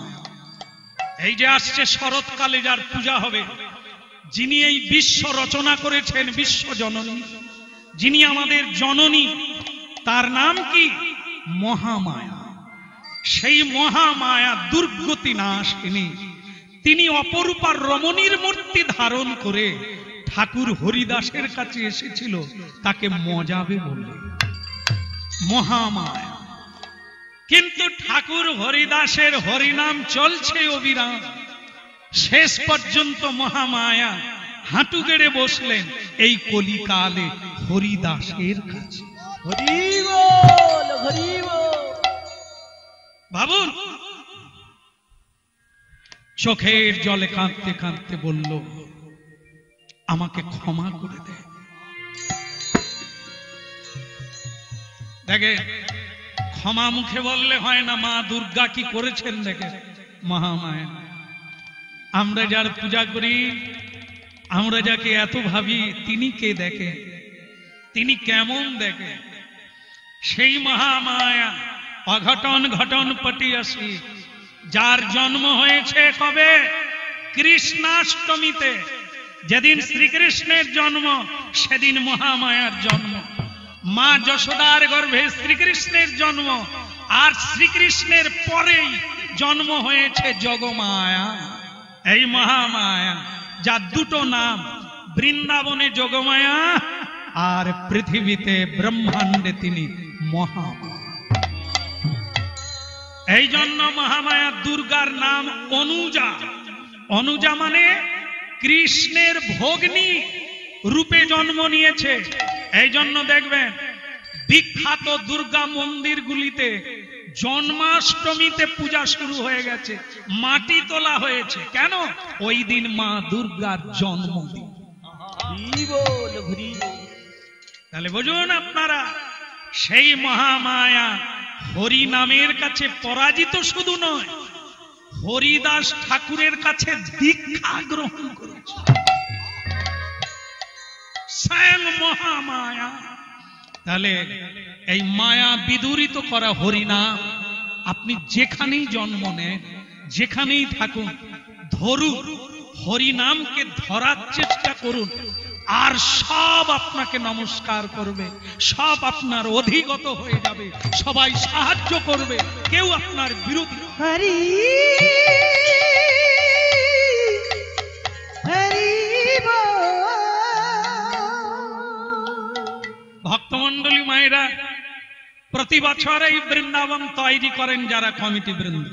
এই যে আসছে শরৎকালে যার পূজা হবে, যিনি এই বিশ্ব রচনা করেছেন, বিশ্ব জননী, যিনি আমাদের জননী, তার নাম কি? মহামায়া। সেই মহামায়া দুর্গতি নাশিনী, তিনি অপরূপার রমণীর মূর্তি ধারণ করে ঠাকুর হরিদাসের কাছে এসেছিল তাকে মজাবে বলে, মহামায়া। কিন্তু ঠাকুর হরিদাসের হরিনাম চলছে অবিরাম। শেষ পর্যন্ত মহামায়া হাঁটু গেড়ে বসলেন এই কলিকালে হরিদাসের কাছে। হরি বল, হরি বল। ভাবুন, চোখের জলে কাঁদতে কাঁদতে বলল, আমাকে ক্ষমা করে দে। দেখে, ক্ষমা মুখে বললে হয় না, মা দুর্গা কি করেছেন দেখে। মহামায়া, আমরা যার পূজা করি, আমরা যাকে এত ভাবি তিনি কে দেখেন, তিনি কেমন দেখেন? সেই মহামায়া অঘটন ঘটন পটিয়াসী, যার জন্ম হয়েছে কবে? কৃষ্ণাষ্টমীতে। যেদিন শ্রীকৃষ্ণের জন্ম সেদিন মহামায়ার জন্ম। মা যশোদার গর্ভে শ্রীকৃষ্ণের জন্ম, আর শ্রীকৃষ্ণের পরেই জন্ম হয়েছে যোগমায়া, এই মহামায়া, যার দুটো নাম, বৃন্দাবনে যোগমায়া আর পৃথিবীতে ব্রহ্মাণ্ডে তিনি মহামায়া। এই জন্য মহামায়া দুর্গার নাম অনুজা। অনুজা মানে কৃষ্ণের ভগ্নী রূপে জন্ম নিয়েছে। এই জন্য দেখবেন বিখ্যাত দুর্গা মন্দিরগুলিতে জন্মাষ্টমীতে পূজা শুরু হয়ে গেছে, মাটি তোলা হয়েছে। কেন? ওই দিন মা দুর্গার জন্মদিন। তাহলে বুঝুন আপনারা, সেই মহামায়া হরি নামের কাছে পরাজিত শুধু নয়, হরিদাস ঠাকুরের কাছে দীক্ষা গ্রহণ করেছে। স্বয়ং মহামায়া। তাহলে এই মায়া বিদূরিত করা হরিনাম, আপনি যেখানেই জন্ম নেন, যেখানেই থাকুন, ধরুন, হরিনামকে ধরার চেষ্টা করুন, আর সব আপনাকে নমস্কার করবে, সব আপনার অধিগত হয়ে যাবে, সবাই সাহায্য করবে, কেউ আপনার বিরোধী। হরি হরি ভক্তমন্ডলী মায়েরা প্রতি বছর এই বৃন্দাবন তৈরি করেন যারা কমিটি বৃন্দ।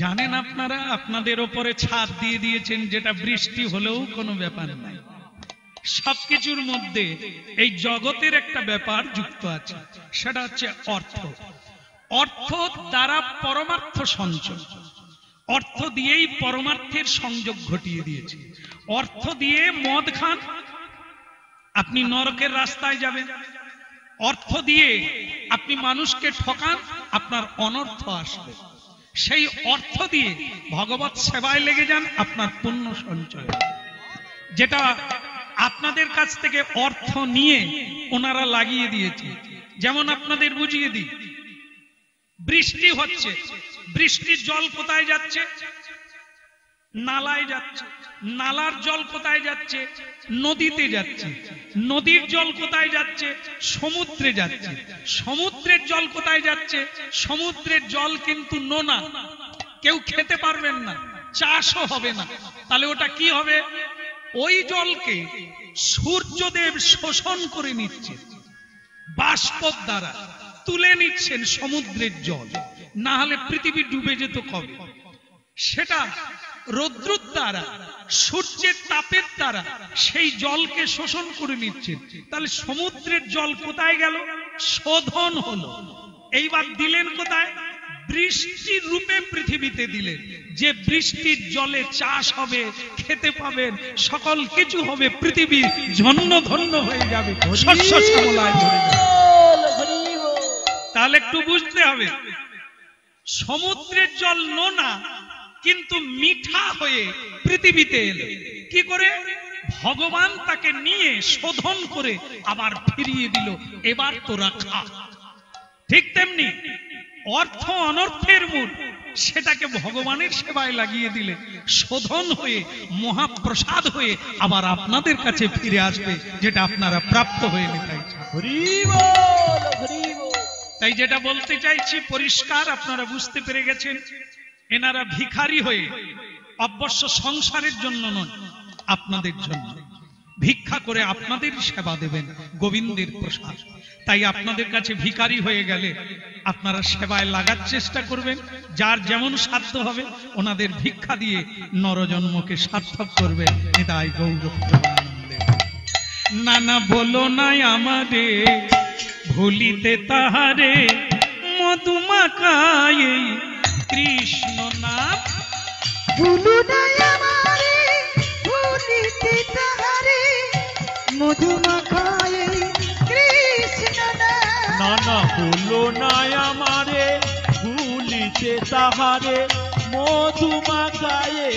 জানেন আপনারা, আপনাদের ওপরে ছাদ দিয়ে দিয়েছেন, যেটা বৃষ্টি হলেও কোনো ব্যাপার নাই। সবকিছুর মধ্যে এই জগতের একটা ব্যাপার যুক্ত আছে, সেটা হচ্ছে অর্থ। অর্থ দ্বারা পরমার্থ সঞ্চয়, অর্থ দিয়েই পরমার্থের সংযোগ ঘটিয়ে দিয়েছে। অর্থ দিয়ে মদ খান, আপনি নরকের রাস্তায় যাবেন। অর্থ দিয়ে আপনি মানুষকে ঠকান, আপনার অনর্থ আসবে। সেই অর্থ দিয়ে ভগবত সেবায় লেগে যান, আপনার পুণ্য সঞ্চয়। যেটা আপনাদের কাছ থেকে অর্থ নিয়ে ওনারা লাগিয়ে দিয়েছে। যেমন আপনাদের বুঝিয়ে দিই, বৃষ্টি হচ্ছে, বৃষ্টির জল কোথায় যাচ্ছে? নালায় যাচ্ছে। নালার জল কোথায় যাচ্ছে? নদীতে যাচ্ছে। নদীর জল কোথায় যাচ্ছে? সমুদ্রে যাচ্ছে। সমুদ্রের জল কোথায় যাচ্ছে? সমুদ্রের জল কিন্তু নোনা, কেউ খেতে পারবেন না, চাষও হবে না। তাহলে ওটা কি হবে? ওই জলকে সূর্যদেব শোষণ করে নিচ্ছে, বাষ্পর দ্বারা তুলে নিচ্ছেন সমুদ্রের জল, না হলে পৃথিবী ডুবে যেত কবে। সেটা রৌদ্রের দ্বারা, সূর্যের তাপের দ্বারা সেই জলকে শোষণ করে নিচ্ছেন। তাহলে সমুদ্রের জল কোথায় গেল? শোধন হলো। এইবার দিলেন কোথায়? বৃষ্টির রূপে পৃথিবীতে দিলেন, যে বৃষ্টির জলে চাষ হবে, খেতে পাবেন, সকল কিছু হবে, পৃথিবী ধন্য ধন্য হয়ে যাবে, শস্য শ্যামলায় ভরে যাবে। তাহলে একটু বুঝতে হবে, সমুদ্রের জল নোনা কিন্তু মিঠা হয়ে পৃথিবীতে এলো কি করে? ভগবান তাকে নিয়ে শোধন করে আবার ফিরিয়ে দিল, এবার তোরা খা। ঠিক তেমনি অর্থ অনর্থের মূল, সেটাকে ভগবানের সেবায় লাগিয়ে দিলে শোধন হয়ে মহাপ্রসাদ হয়ে আবার আপনাদের কাছে ফিরে আসবে, যেটা আপনারা প্রাপ্ত হয়ে নিতে। তাই যেটা বলতে চাইছি পরিষ্কার আপনারা বুঝতে পেরে গেছেন। এনারা ভিখারি হয়ে, অবশ্য সংসারের জন্য নয়, আপনাদের জন্য ভিক্ষা করে আপনাদের সেবা দেবেন, গোবিন্দের প্রসাদ। তাই আপনাদের কাছে ভিখারি হয়ে গেলে আপনারা সেবায় লাগার চেষ্টা করবেন, যার যেমন সাধ্য হবে ওনাদের ভিক্ষা দিয়ে নরজন্মকে সার্থক করবেন। এটাই গৌরব। নানা বলো নাই আমারে ভুলিতে তাহারে, মধুমাখায় কৃষ্ণ নাম। ভুলো নাই আমারে ভুলিতে তাহারে, মধুমাখায় কৃষ্ণ নাম। না না বলো নাই আমারে ভুলিতে ভুলিতে তাহারে মধুমাখায়ে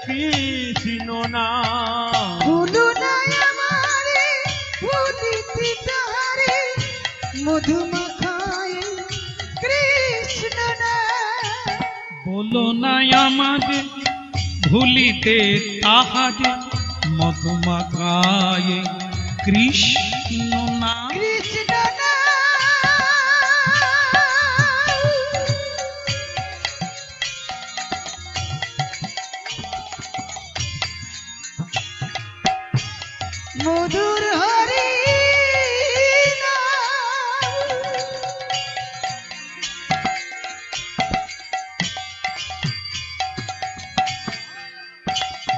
কৃষ্ণ নাম ভুলো না আমারে ভুলিতে তাহারে মধুমাখায়ে কৃষ্ণ নাম বলো না আমাকে ভুলিতে তাহারে মধুমাখায়ে কৃষ্ণ নাম কৃষ্ণ নাম মধুর হরি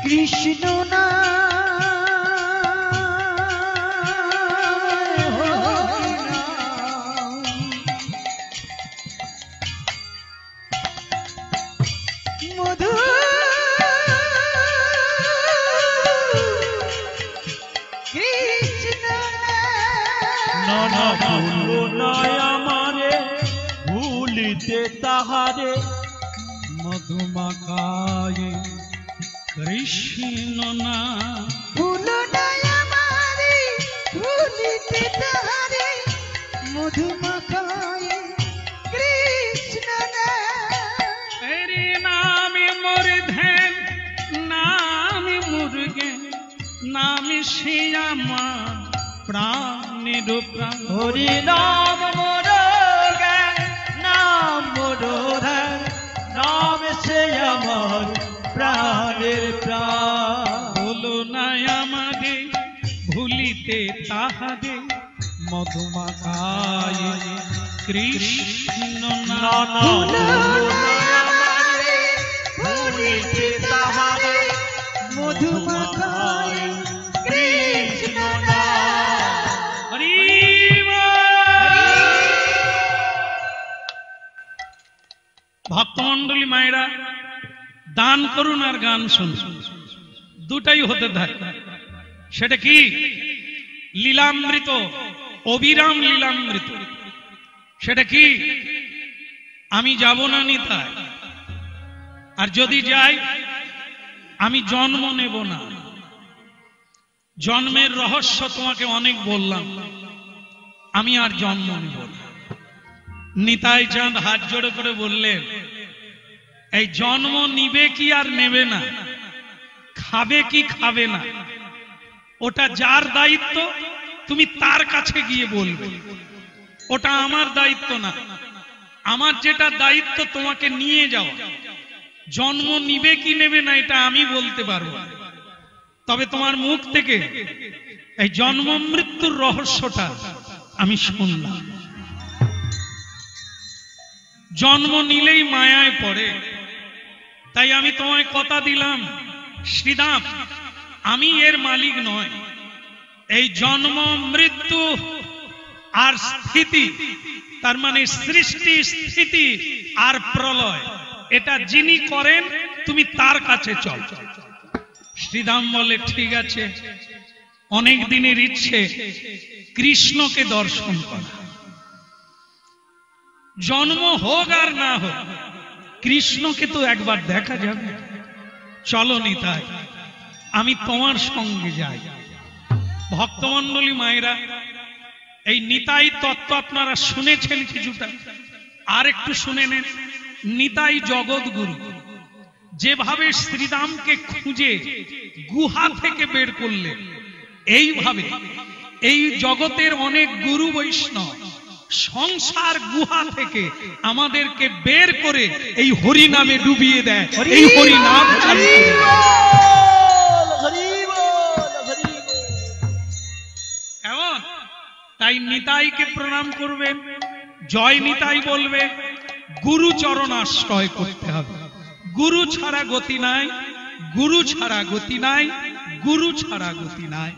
কৃষ্ণ মধু কৃষ্ণ নানা ভুলো নাই আমারে ভুলিতে তাহারে মধুমাখায়ে কৃষ্ণ নাম ভুলো না আমারে ভুলিতে তাহারে মধুমাখায়ে কৃষ্ণ तेरे नाम मोर ध्यान नाम मुर्गे नाम श्यामा प्राणेर प्राण হরি নাম মোর জ্ঞান নাম মোর ধ্যান নাম সে আমার প্রাণের প্রাণ বলো না আমারে ভুলিতে তাহারে মধুমাখায়ে কৃষ্ণ নাম নানা ভুলো নাই আমারে ভুলিতে তাহারে মধুমাখায়ে কৃষ্ণ হরি ভক্তমন্ডলী মায়েরা দান করুন আর গান শুনুন দুটাই হতে থাকে সেটা কি লীলামৃত অবিরাম লীলামৃত সেটা কি আমি যাব না নিতাই আর যদি যাই আমি জন্ম নেব না জন্মের রহস্য তোমাকে অনেক বললাম আমি আর জন্ম নেব না নিতাই চাঁদ হাত জোড়ে করে বললেন এই জন্ম নিবে কি আর নেবে না খাবে কি খাবে না ওটা যার দায়িত্ব তুমি তার কাছে গিয়ে বলবে ওটা আমার দায়িত্ব না আমার যেটা দায়িত্ব তোমাকে নিয়ে যাওয়া জন্ম নিবে কি নেবে না এটা আমি বলতে পারবো তবে তোমার মুখ থেকে এই জন্ম মৃত্যুর রহস্যটা আমি শুনলাম জন্ম নিলেই মায়ায় পড়ে তাই আমি তোমায় কথা দিলাম শ্রীদাম আমি এর মালিক নয় এই জন্ম মৃত্যু আর স্থিতি তার মানে সৃষ্টি স্থিতি আর প্রলয় এটা যিনি করেন তুমি তার কাছে চল শ্রীদাম বলে ঠিক আছে অনেক দিনের ইচ্ছে কৃষ্ণকে দর্শন করা জন্ম হোক আর না হোক কৃষ্ণকে তো একবার দেখা যাবে চলো নিতাই আমি তোমার সঙ্গে যাই ভক্তমন্ডলী মায়েরা এই নিতাই তত্ত্ব আপনারা শুনেছেন কিছুটা আর একটু শুনে নেন নিতাই জগৎগুরু যেভাবে শ্রীরামকে খুঁজে গুহা থেকে বের করলেন এইভাবে এই জগতের অনেক গুরু বৈষ্ণব সংসার গুহা থেকে আমাদেরকে বের করে এই হরি নামে ডুবিয়ে দেয় এই হরি নাম চালু কেমন তাই নিতাইকে প্রণাম করবেন জয় নিতাই বলবে গুরু চরণ আশ্রয় করতে হবে গুরু ছাড়া গতি নাই গুরু ছাড়া গতি নাই গুরু ছাড়া গতি নাই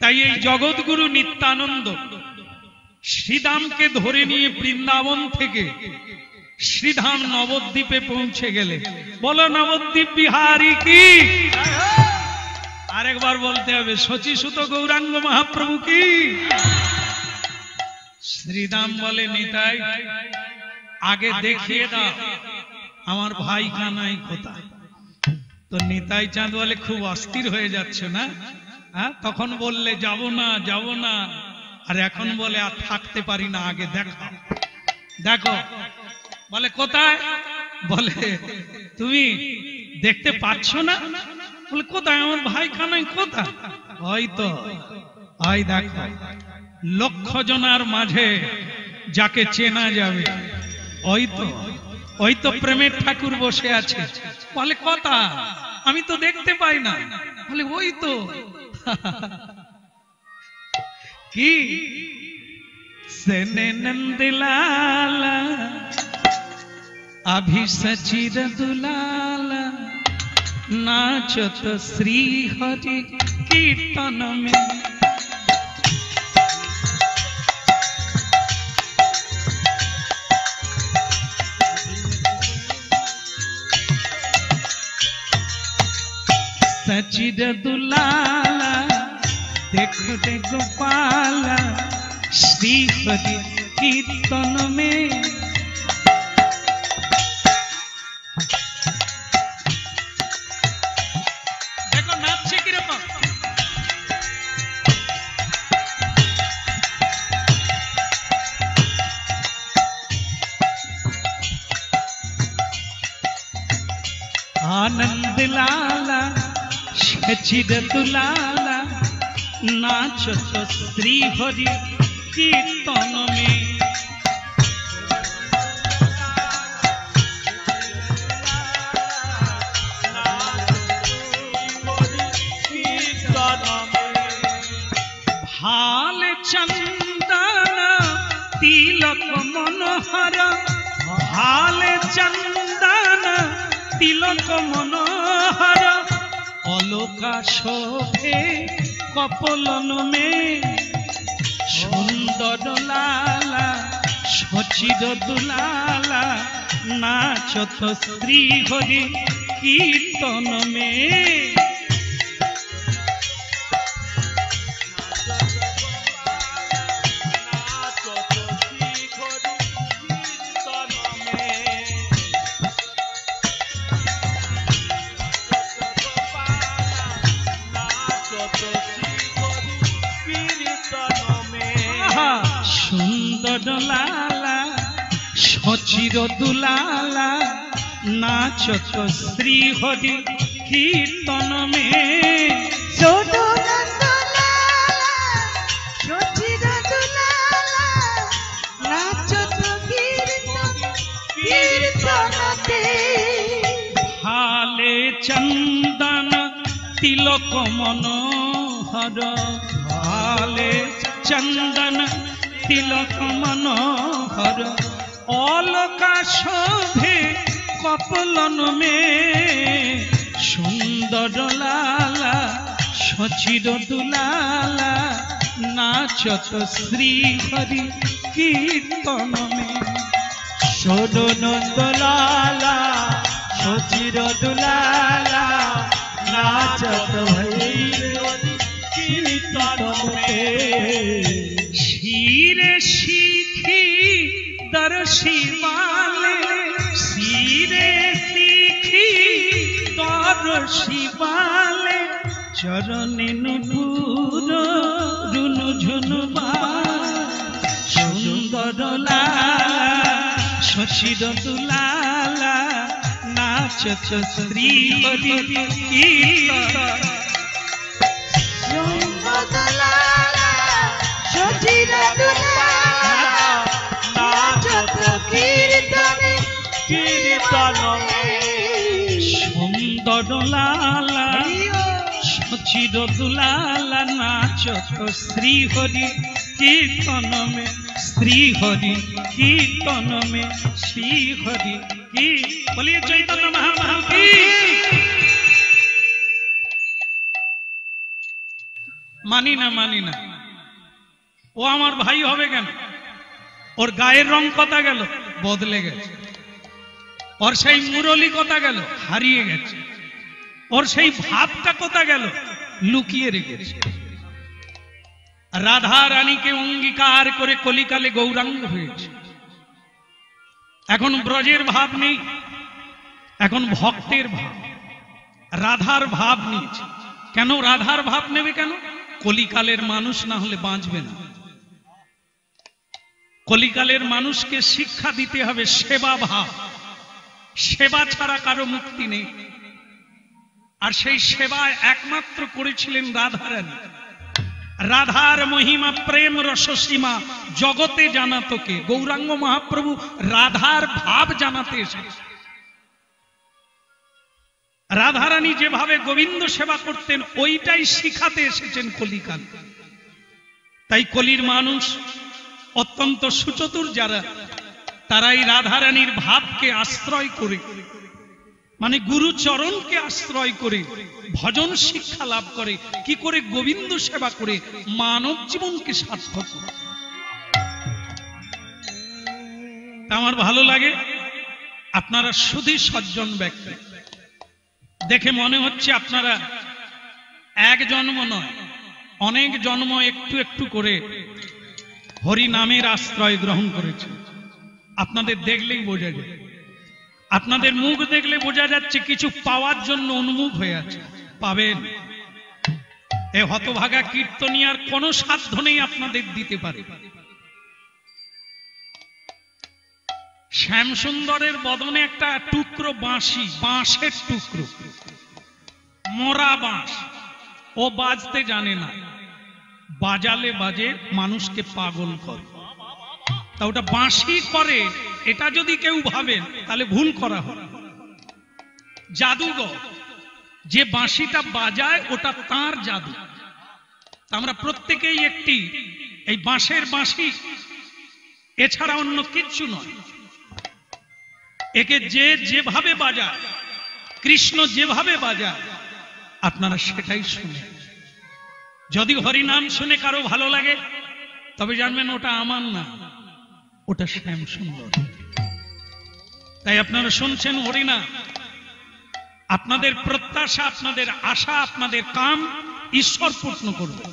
তাই এই জগৎগুরু নিত্যানন্দ শ্রীধামকে ধরে নিয়ে বৃন্দাবন থেকে শ্রীধাম নবদ্বীপে পৌঁছে গেলে বলো নবদ্বীপ বিহারী কি আরেকবার বলতে হবে শচীসুত গৌরাঙ্গ মহাপ্রভু কি শ্রীধাম বলে নিতাই আগে দেখিয়ে দাও আমার ভাই কানাই কোথায়। তো নিতাই চাঁদ বলে খুব অস্থির হয়ে যাচ্ছে না? হ্যাঁ, তখন বললে যাব না যাব না, আর এখন বলে আর থাকতে পারি না, আগে দেখো দেখো। বলে কোথায়? বলে তুমি দেখতে পাচ্ছ না? বলে কোথায়? আমার ভাই কানাই কোথায়? হয়তো ওই দেখো, লক্ষ জনার মাঝে যাকে চেনা যাবে ওই তো প্রেমের ঠাকুর বসে আছে। বলে কথা আমি তো দেখতে পাই না। বলে ওই তো কি সেনে নন্দলালা अभी सचिर दुलाला नाचत श्री हरि कीर्तन में। सचिर दुलाला देखो रे गोपाला श्री हरि कीर्तन में। आनंद लाला सचिर दुलाला नाचत श्री हरि कीर्तन में। भाल चंदन तिलक मनोहर भाल चंदन तिलक मनोहर अलका शोभे कपलन में। सुंदर लाला सचिर दुलाला नाचत श्री हरि कीर्तन में। सुंदर लाला सचिर दुलाला नाचत श्री हरि कीर्तन में। सोनो नंदलाला सचिर दुलाला नाचत कीर्तनते। हाले चंदन तिलक मनोहर हाले चंदन तिलक मनोहर अलका शोभे कपलन में। सुंदर लाला सचिर दुलाला नाचत श्री हरि कीर्तन में। सोनो नंदलाला सचिर दुलाला नाचत भैरवी कीर्तन में। शीरे सीखी दर्शी वाले शीरे सीखी दर्शी वाले चरणे नुपुर रुनु झुनु सुंदर लाला सचिर दुलाला नाचत श्री हरि कीर्तन। सचिर दुलाला नाचत कीर्तन में। सुंदर लाला सचिर दुलाला नाचत श्री हरि कीर्तन में। श्री हरि कीर्तन में श्री हरि की बोलिए चैतन्य महाप्रभु की। मानी ना ও আমার ভাই হবে কেন? ওর গায়ের রং কথা গেল, বদলে গেছে। ওর সেই মুরলি কথা গেল, হারিয়ে গেছে। ওর সেই ভাবটা কথা গেল, লুকিয়ে রেখেছে। রাধা রানীকে অঙ্গীকার করে কলিকালে গৌরাঙ্গ হয়েছে। এখন ব্রজের ভাব নেই, এখন ভক্তের ভাব, রাধার ভাব নিয়েছে। কেন রাধার ভাব নেবে? কেন? কলিকালের মানুষ না হলে বাঁচবে না। কলিকালের মানুষকে শিক্ষা দিতে হবে সেবা ভাব। সেবা ছাড়া কারো মুক্তি নেই। আর সেই সেবায় একমাত্র করেছিলেন রাধারানী। রাধার মহিমা প্রেম রসসীমা জগতে জানাতো কে? গৌরাঙ্গ মহাপ্রভু রাধার ভাব জানাতে এসেছে। রাধারানী যেভাবে গোবিন্দ সেবা করতেন ওইটাই শিখাতে এসেছেন কলিকাল। তাই কলির মানুষ অত্যন্ত সুচতুর যারা, তারাই রাধারানীর ভাবকে আশ্রয় করে, মানে গুরুচরণকে আশ্রয় করে ভজন শিক্ষা লাভ করে, কি করে গোবিন্দ সেবা করে মানব জীবনকে সার্থক করে। আমার ভালো লাগে আপনারা শুধু সজ্জন ব্যক্তি, দেখে মনে হচ্ছে আপনারা এক জন্ম নয় অনেক জন্ম একটু একটু করে হরি নামের আশ্রয় গ্রহণ করেছে। আপনাদের দেখলেই বোঝা যায়, আপনাদের মুখ দেখলে বোঝা যাচ্ছে কিছু পাওয়ার জন্য উন্মুখ হয়ে আছে। পাবেন। এ হতভাগা কীর্তনিয়ার কোনো সাধ্য নেই আপনাদের দিতে পারে। শ্যামসুন্দরের বদনে একটা টুকরো বাঁশি, বাঁশের টুকরো, মরা বাঁশ, ও বাজতে জানে না, বাজালে বাজে মানুষকে পাগল করে। তা ওটা বাঁশি করে, এটা যদি কেউ ভাবেন তাহলে ভুল করা হয়। জাদুঘর যে বাঁশিটা বাজায় ওটা তার জাদু। আমরা প্রত্যেকেই একটি এই বাঁশের বাঁশি, এছাড়া অন্য কিচ্ছু নয়। একে যে যেভাবে বাজায়, কৃষ্ণ যেভাবে বাজায়, আপনারা সেটাই শুনে। যদি হরিনাম শুনে কারো ভালো লাগে তবে জানবেন ওটা আমার না, ওটা শ্যামসুন্দর। তাই আপনারা শুনছেন হরিনাম, আপনাদের প্রত্যাশা, আপনাদের আশা, আপনাদের কাম ঈশ্বর পূর্ণ করবে।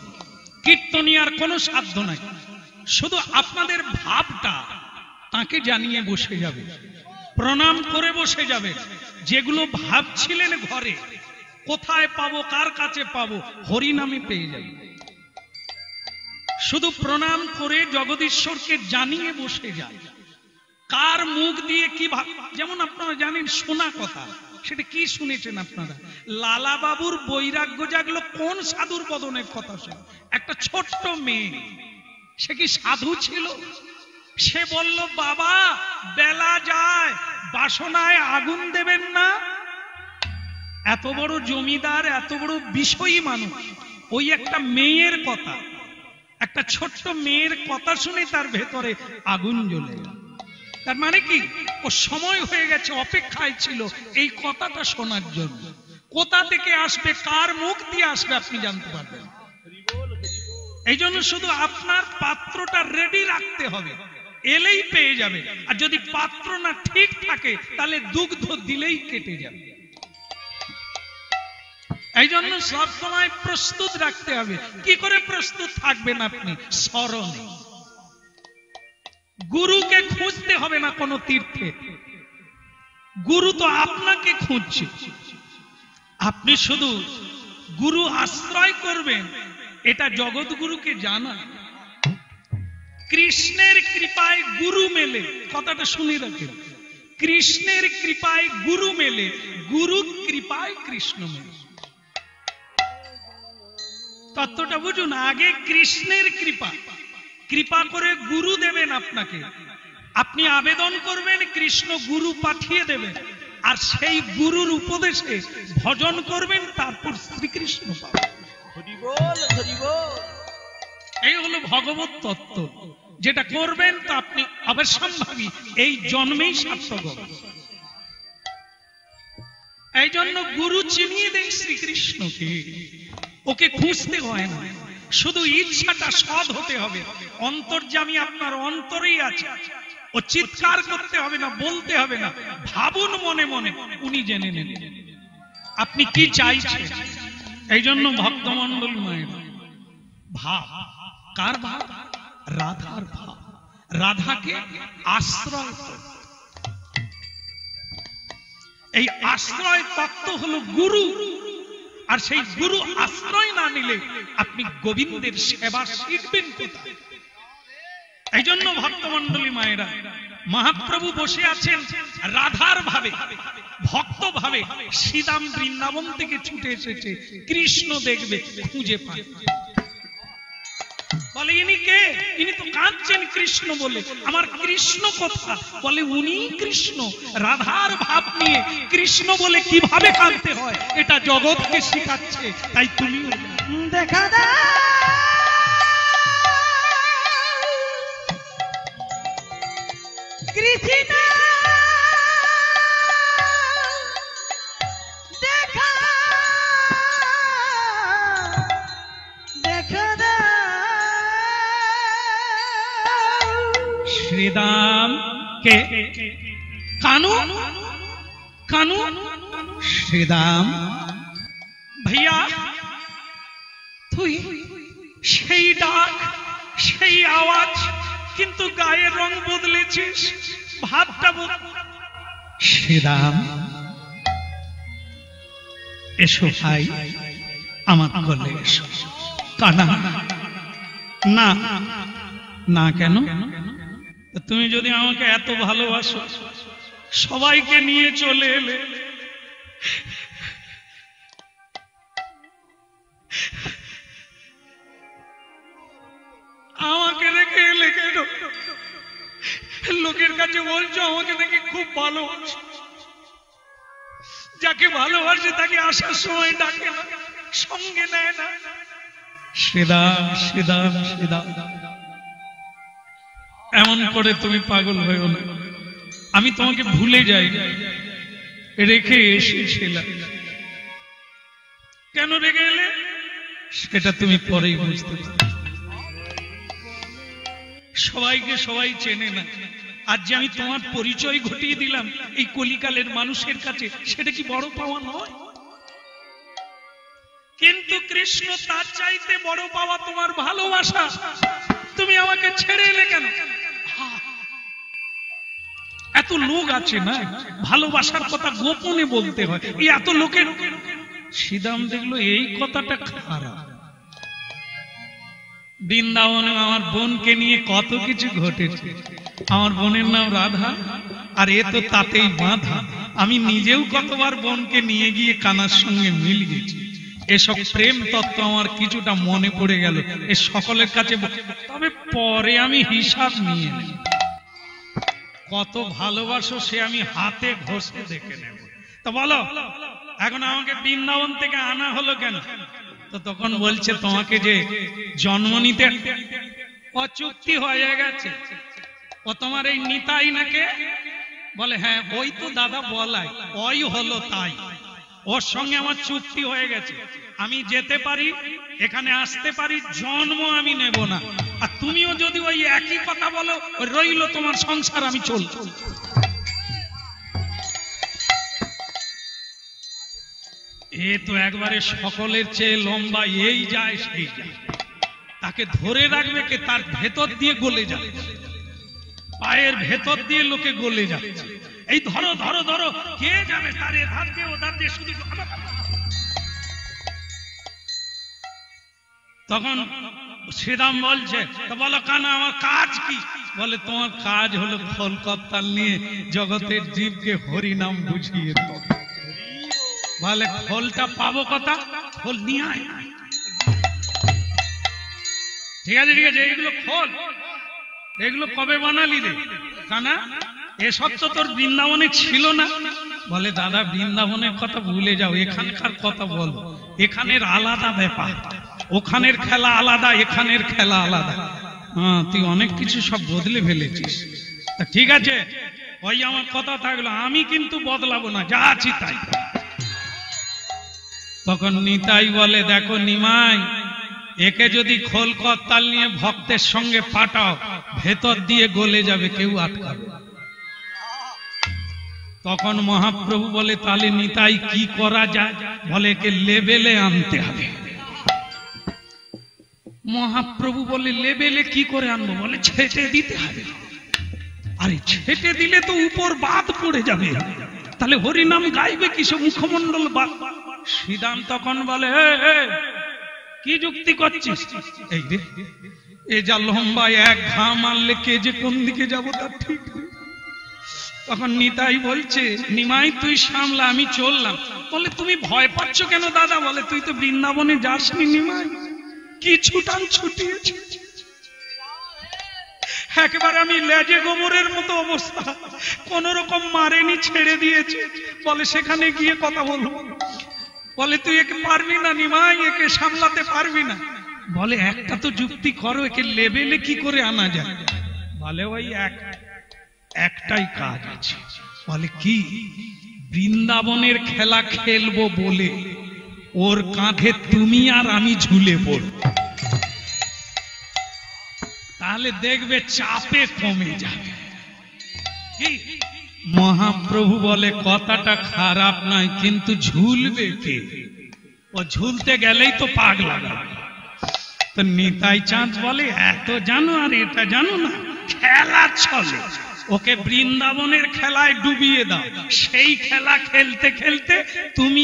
কীর্তনিয়ার কোনো সাধ্য নাই, শুধু আপনাদের ভাবটা তাকে জানিয়ে বসে যাবে, প্রণাম করে বসে যাবে। যেগুলো ভাবছিলেন ঘরে কোথায় পাবো, কার কাছে পাবো, হরিনামে পেয়ে যাবে। শুধু প্রণাম করে জগদীশ্বরকে জানিয়ে বসে যায়। কার মুখ দিয়ে কি ভাব, যেমন আপনারা জানেন শোনা কথা, সেটা কি শুনেছেন আপনারা? লালা বাবুর বৈরাগ্য জাগলো কোন সাধুর বদনের কথা শুনে? একটা ছোট্ট মেয়ে, সে কি সাধু ছিল? সে বলল, বাবা বেলা যায়, বাসনায় আগুন দেবেন না। এত বড় জমিদার, এত বড় বিষয়ী মানুষ, ওই একটা মেয়ের কথা, একটা ছোট্ট মেয়ের কথা শুনে তার ভেতরে আগুন জ্বলে গেল। তার মানে কি? ও সময় হয়ে গেছে, অপেক্ষায় ছিল এই কথাটা শোনার জন্য। কোথা থেকে আসবে, কার মুখ দিয়ে আসবে আপনি জানতে পারবেন। এই জন্য শুধু আপনার পাত্রটা রেডি রাখতে হবে, এলেই পেয়ে যাবে। আর যদি পাত্র না ঠিক থাকে তাহলে দুগ্ধ দিলেই কেটে যাবে। এই জন্য সবসময় প্রস্তুত রাখতে হবে। কি করে প্রস্তুত থাকবেন আপনি? স্মরণে। গুরুকে খুঁজতে হবে না কোনো তীর্থে, গুরু তো আপনাকে খুঁজছে। আপনি শুধু গুরু আশ্রয় করবেন, এটা জগৎগুরুকে জানা। কৃষ্ণের কৃপায় গুরু মেলে, কথাটা শুনে রাখেন। কৃষ্ণের কৃপায় গুরু মেলে, গুরু কৃপায় কৃষ্ণ মেলে। তত্ত্বটা বুঝুন। আগে কৃষ্ণের কৃপা, কৃপা করে গুরু দেবেন আপনাকে, আপনি আবেদন করবেন, কৃষ্ণ গুরু পাঠিয়ে দেবেন, আর সেই গুরুর উপদেশে ভজন করবেন, তারপর শ্রীকৃষ্ণ পাবেন। এই হলো ভগবত তত্ত্ব। যেটা করবেন তা আপনি অবশ্যম্ভাবী এই জন্মেই সার্থক হবে। এই জন্য গুরু চিনিয়ে দেন শ্রীকৃষ্ণকে, ওকে খুঁজতে হয় না, শুধু ইচ্ছাটা সৎ হতে হবে। অন্তর্যামী আপনার অন্তরেই আছে, ও চিৎকার করতে হবে না, বলতে হবে না, ভাবুন মনে মনে, উনি জেনে নেন আপনি কি চাইছেন। এই জন্য ভক্তমন্ডল মায়ের ভাব, কার ভাব? রাধার ভাব। রাধাকে আশ্রয় করো। এই আশ্রয় তত্ত্ব হলো গুরু, আর সেই গুরু আশ্রয় না নিলে আপনি গোবিন্দের সেবা শিখবেন কোথায়? এই জন্য ভক্তমণ্ডলী মায়েরা, মহাপ্রভু বসে আছেন রাধার ভাবে, ভক্ত ভাবে, শ্রীদাম বৃন্দাবন থেকে ছুটে এসেছে কৃষ্ণ দেখবে, খুঁজে পায়। বলে ইনি কে? ইনি তো কাঁদছেন কৃষ্ণ বলে, আমার কৃষ্ণ কোথা? বলে উনি কৃষ্ণ। রাধার ভাব নিয়ে কৃষ্ণ বলে কিভাবে কাঁদতে হয় এটা জগৎকে শিখাচ্ছে, তাই তুমি দেখা দাও কৃষ্ণ, দেখা দেখা দাও শ্রীদাম কে? কানু কানু শ্রীদাম ভাইয়া, তুই সেই ডাক, সেই আওয়াজ, কিন্তু গায়ের রং বদলেছিস, ভাবটা শ্রীরাম এসো ভাই, আমার কোলে এসো। কানা না না, কেন? তুমি যদি আমাকে এত ভালোবাসো, সবাইকে নিয়ে চলে এলে, আমাকে রেখে এলে কেন? লোকের কাছে বলছো আমাকে দেখে খুব ভালোবাসো, যাকে ভালোবাসে তাকে আসার সময় ডাকে না, সঙ্গে নেয় না। শ্রীদাম শ্রীদাম শ্রীদাম, এমন করে তুমি পাগল হয়েও না। আমি তোমাকে ভুলে যাই, রেখে এসেছিলাম। কেন রেখে এলে সেটা তুমি পরেই বুঝতে পারবে। সবাইকে সবাই চেনে না, আজ যে আমি তোমার পরিচয় ঘটিয়ে দিলাম এই কলিকালের মানুষের কাছে, সেটা কি বড় পাওয়া নয়? কিন্তু কৃষ্ণ তার চাইতে বড় পাওয়া তোমার ভালোবাসা। তুমি আমাকে ছেড়ে এলে কেন? এত লোক আছে না, ভালোবাসার কথা গোপনে বলতে হয়, এই এত লোকের। শ্রীদাম দেখলো এই কথাটা খারাপ। বৃন্দাবনে আমার বোনকে নিয়ে কত কিছু ঘটেছে। আমার বোনের নাম রাধা, আর এ তো তাতেই বাঁধা। আমি নিজেও কতবার বোনকে নিয়ে গিয়ে কানার সঙ্গে মিলিয়েছি। এসব প্রেম তত্ত্ব আমার কিছুটা মনে পড়ে গেল, এ সকলের কাছে। তবে পরে আমি হিসাব নিয়ে নেব, কত ভালোবাসো সে আমি হাতে ঘষে দেখে নেব। তো বলো, এখন আমাকে বৃন্দাবন থেকে আনা হলো কেন? তো তখন বলছে তোমাকে যে জন্ম নিতে অচুক্তি হয়ে গেছে, ও তোমার এই নিতাই নাকে? বলে হ্যাঁ, ওই তো দাদা বলাই, ওই হলো তাই, ওর সঙ্গে আমার চুক্তি হয়ে গেছে, আমি যেতে পারি, এখানে আসতে পারি, জন্ম আমি নেব না। আর তুমিও যদি ওই একই কথা বলো, রইল তোমার সংসার, আমি চল। এ তো একবারে সকলের চেয়ে লম্বা, এই যায় সেই যায়, তাকে ধরে রাখবে কে? তার ভেতর দিয়ে গলে যাবে, পায়ের ভেতর দিয়ে লোকে গলে যাবে। এই ধরো ধরো ধরো, কে যাবে তার এধার দিয়ে ওধার দিয়ে, শুধু। তখন শ্রীরাম বলছে, তো বলো কানা আমার কাজ কি? বলে তোমার কাজ হলো খোল করতাল নিয়ে জগতের জীবকে হরিনাম বুঝিয়ে দাও। বলে খোলটা পাবো কথা? খোল নিয়ে আয়। ঠিক আছে ঠিক আছে, এগুলো খোল, এগুলো কবে বানালি রে কানা? এসব তো তোর বৃন্দাবনে ছিল না। বলে দাদা বৃন্দাবনের কথা ভুলে যাও, এখানকার কথা বলো। এখানের আলাদা ব্যাপার, ওখানের খেলা আলাদা, এখানের খেলা আলাদা। হ্যাঁ, তুই অনেক কিছু সব বদলে ফেলেছিস। ঠিক আছে, ওই আমার কথা থাকলো, আমি কিন্তু বদলাবো না, যা আছি তাই। তখন নিতাই বলে, দেখো নিমাই, একে যদি খোল করতাল নিয়ে ভক্তের সঙ্গে পাঠাও, ভেতর দিয়ে গলে যাবে, কেউ আটকাবে। তখন মহাপ্রভু বলে, তাহলে নিতাই কি করা যায়? বলে একে লেবেলে আনতে হবে। মহাপ্রভু বলে, লেবেলে কি করে আনবো? বলে ছেটে দিতে হবে। আরে ছেটে দিলে তো উপর বাদ পড়ে যাবে, তাহলে হরিনাম গাইবে কিসে মুখমণ্ডল? শ্রীদাম তখন বলে, কি যুক্তি করছিস? এই রে, এ যা লম্বা, এক ঘা মারলে কে যে কোন দিকে যাবো তার ঠিক। তখন নিতাই বলছে, নিমাই তুই সামলা, আমি চললাম। বলে তুমি ভয় পাচ্ছ কেন দাদা? বলে তুই তো বৃন্দাবনে যাসনি নিমাই, কি ছুটান ছুটিয়েছে, একেবারে আমি লেজে গোবরের মতো অবস্থা, কোন রকম মারেনি, ছেড়ে দিয়েছে। বলে সেখানে গিয়ে কথা বলবো। বলে তুই একে পারবি না নিমাই, একে সামলাতে পারবি না। বলে একটা তো যুক্তি করো, একে লেভেলে কি করে আনা যায়? বলে ওই একটাই কাজ আছে। বলে কি? বৃন্দাবনের খেলা খেলবো বলে ওর কাঁধে তুমি আর আমি ঝুলে পড়ব, তাহলে দেখবে চাপে কমে যাবে। মহাপ্রভু বলে কথাটা খারাপ নয়, কিন্তু ঝুলবে কে? ও ঝুলতে গেলেই তো পাগলা লাগবে। তো নিতাই চাঁদ বলে, এত জানো আর এটা জানো না, খেলা চলে, ওকে বৃন্দাবনের খেলায় ডুবিয়ে দাও। সেই খেলা খেলতে খেলতে তুমি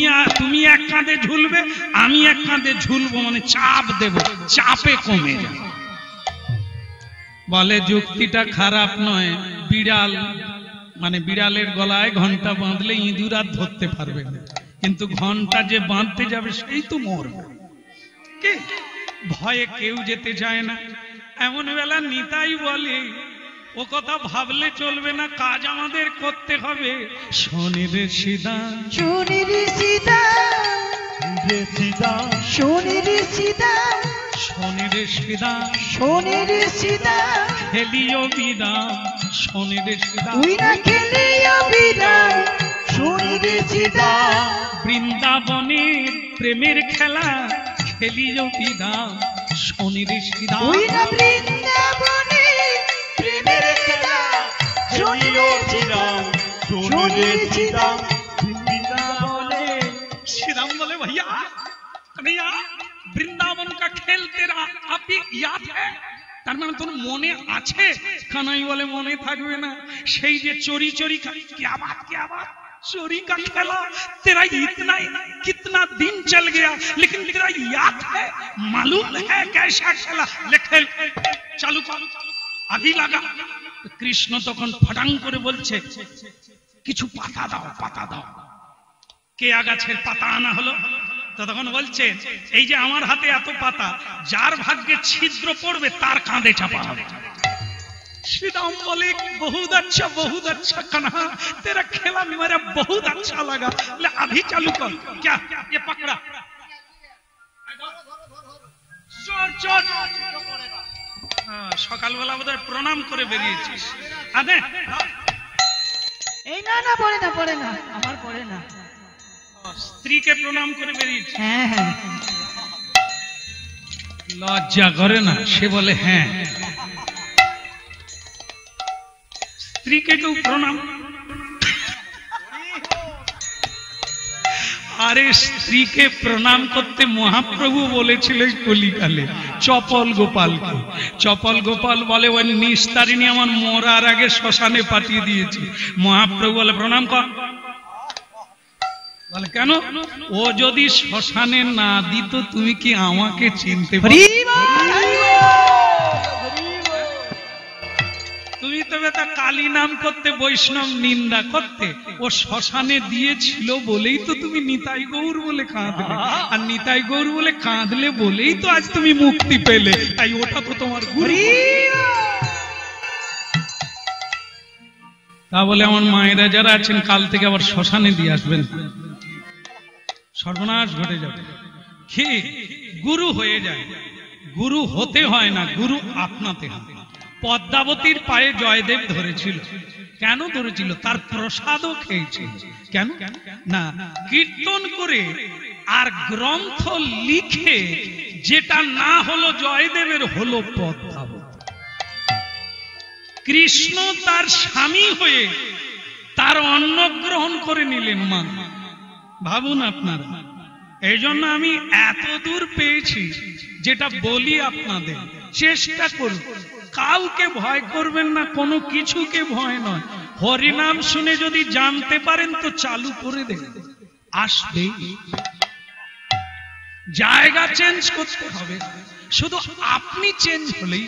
এক কাঁধে ঝুলবে, আমি এক কাঁধে ঝুলবো, মানে চাপ দেব, চাপে কমে যাবে। বলে যুক্তিটা খারাপ নয়, বিড়াল মানে বিড়ালের গলায় ঘন্টা বাঁধলে ইঁদুর আর ধরতে পারবে না, কিন্তু ঘন্টা যে বাঁধতে যাবে সেই তো মরবে। কে ভয়ে কেউ যেতে চায় না। এমন বেলা নিতাই বলে, ও কথা ভাবলে চলবে না, কাজ আমাদের করতে হবে। শোনে রে সীতা, শোনে রে সীতা, শোনে রে সীতা, শোনে রে সীতা, শোনে রে সীতা, খেলিও বিদাম, শোনে রে সীতা, তুই না খেলিও বিদাম, শোনে রে সীতা, বৃন্দাবনের প্রেমের খেলা খেলিও বিদাম, শোনে রে সীতা, তুই না বৃন্দাবনে প্রেমের খেলা, শোনে রে সীতা, শোনে রে সীতা। श्रीराम बोले भैया कन्हैया, वृंदावन का खेल तेरा अभी याद है? তার মানে তোর মনে আছে? কানাই বলে মনে থাকবে না, সেই যে চोरी चोरी का क्या बात चोरी का खेला तेरा इतना कितना दिन चल गया, लेकिन तेरा याद है, मालूम है कैसा खेला? खेल चालू कर, अभी लगा। কৃষ্ণ তখন ফটাং করে বলছে, কিছু পাতা দাও, পাতা দাও। কেয়া গাছের পাতা আনা হলো। তো তখন বলছে, এই যে আমার হাতে এত পাতা, যার ভাগ্যে ছিদ্র পড়বে তার কাঁধে চাপা হবে। श्रीराम बोले बहुत अच्छा कन्हा, तेरा खेला मेरा बहुत अच्छा लगा, ले अभी चालू कर। क्या ये पकड़ा, चोर সকালবেলা বোধহয় প্রণাম করে বেরিয়েছিস। আরে এই না না, পড়ে না আমার, পড়ে না। স্ত্রীকে প্রণাম করে বেরিয়েছি। হ্যাঁ, লজ্জা করে না? সে বলে হ্যাঁ। স্ত্রীকে কেউ প্রণাম, আরে স্ত্রীকে প্রণাম করতে মহাপ্রভু বলেছিল কলিকালে চপল গোপালকে। চপল গোপাল বলে, ওই নিস্তারিণী আমার মরার আগে শ্মশানে পাঠিয়ে দিয়েছি। মহাপ্রভু বলে প্রণাম কর। বলে কেন? ও যদি শ্মশানে না দিত তুমি কি আমাকে চিনতে পারবে? তুমি তো বেটা কালী নাম করতে, বৈষ্ণব নিন্দা করতে, ও শ্মশানে দিয়েছিল বলেই তো তুমি নিতাই গৌর বলে কাঁদলে, আর নিতাই গৌর বলে কাঁদলে বলেই তো আজ তুমি মুক্তি পেলে। তাই ওটা তো তোমার গুরু। তা বলে আমার মায়েরা যারা আছেন কাল থেকে আবার শ্মশানে দিয়ে আসবেন, সর্বনাশ ঘটে যাবে। কি গুরু হয়ে যায়? গুরু হতে হয় না, গুরু আপনাতে হয়। পদ্মাবতীর পায়ে জয়দেব ধরেছিল। কেন ধরেছিল? তার প্রসাদও খেয়েছিল। কেন না? কীর্তন করে আর গ্রন্থ লিখে যেটা না হলো জয়দেবের, হলো পদ্মাবতী। কৃষ্ণ তার স্বামী হয়ে তার অন্ন গ্রহণ করে নিলেন মা। ভাবুন আপনারা। এই জন্য আমি এত দূর পেয়েছি, যেটা বলি আপনাদের চেষ্টা করুন, কাউকে ভয় করবেন না, কোনো কিছুকে ভয় নয়। হরিনাম শুনে যদি জানতে পারেন তো চালু করে দেন, আসবে। জায়গা চেঞ্জ করতে হবে, শুধু আপনি চেঞ্জ হলেই।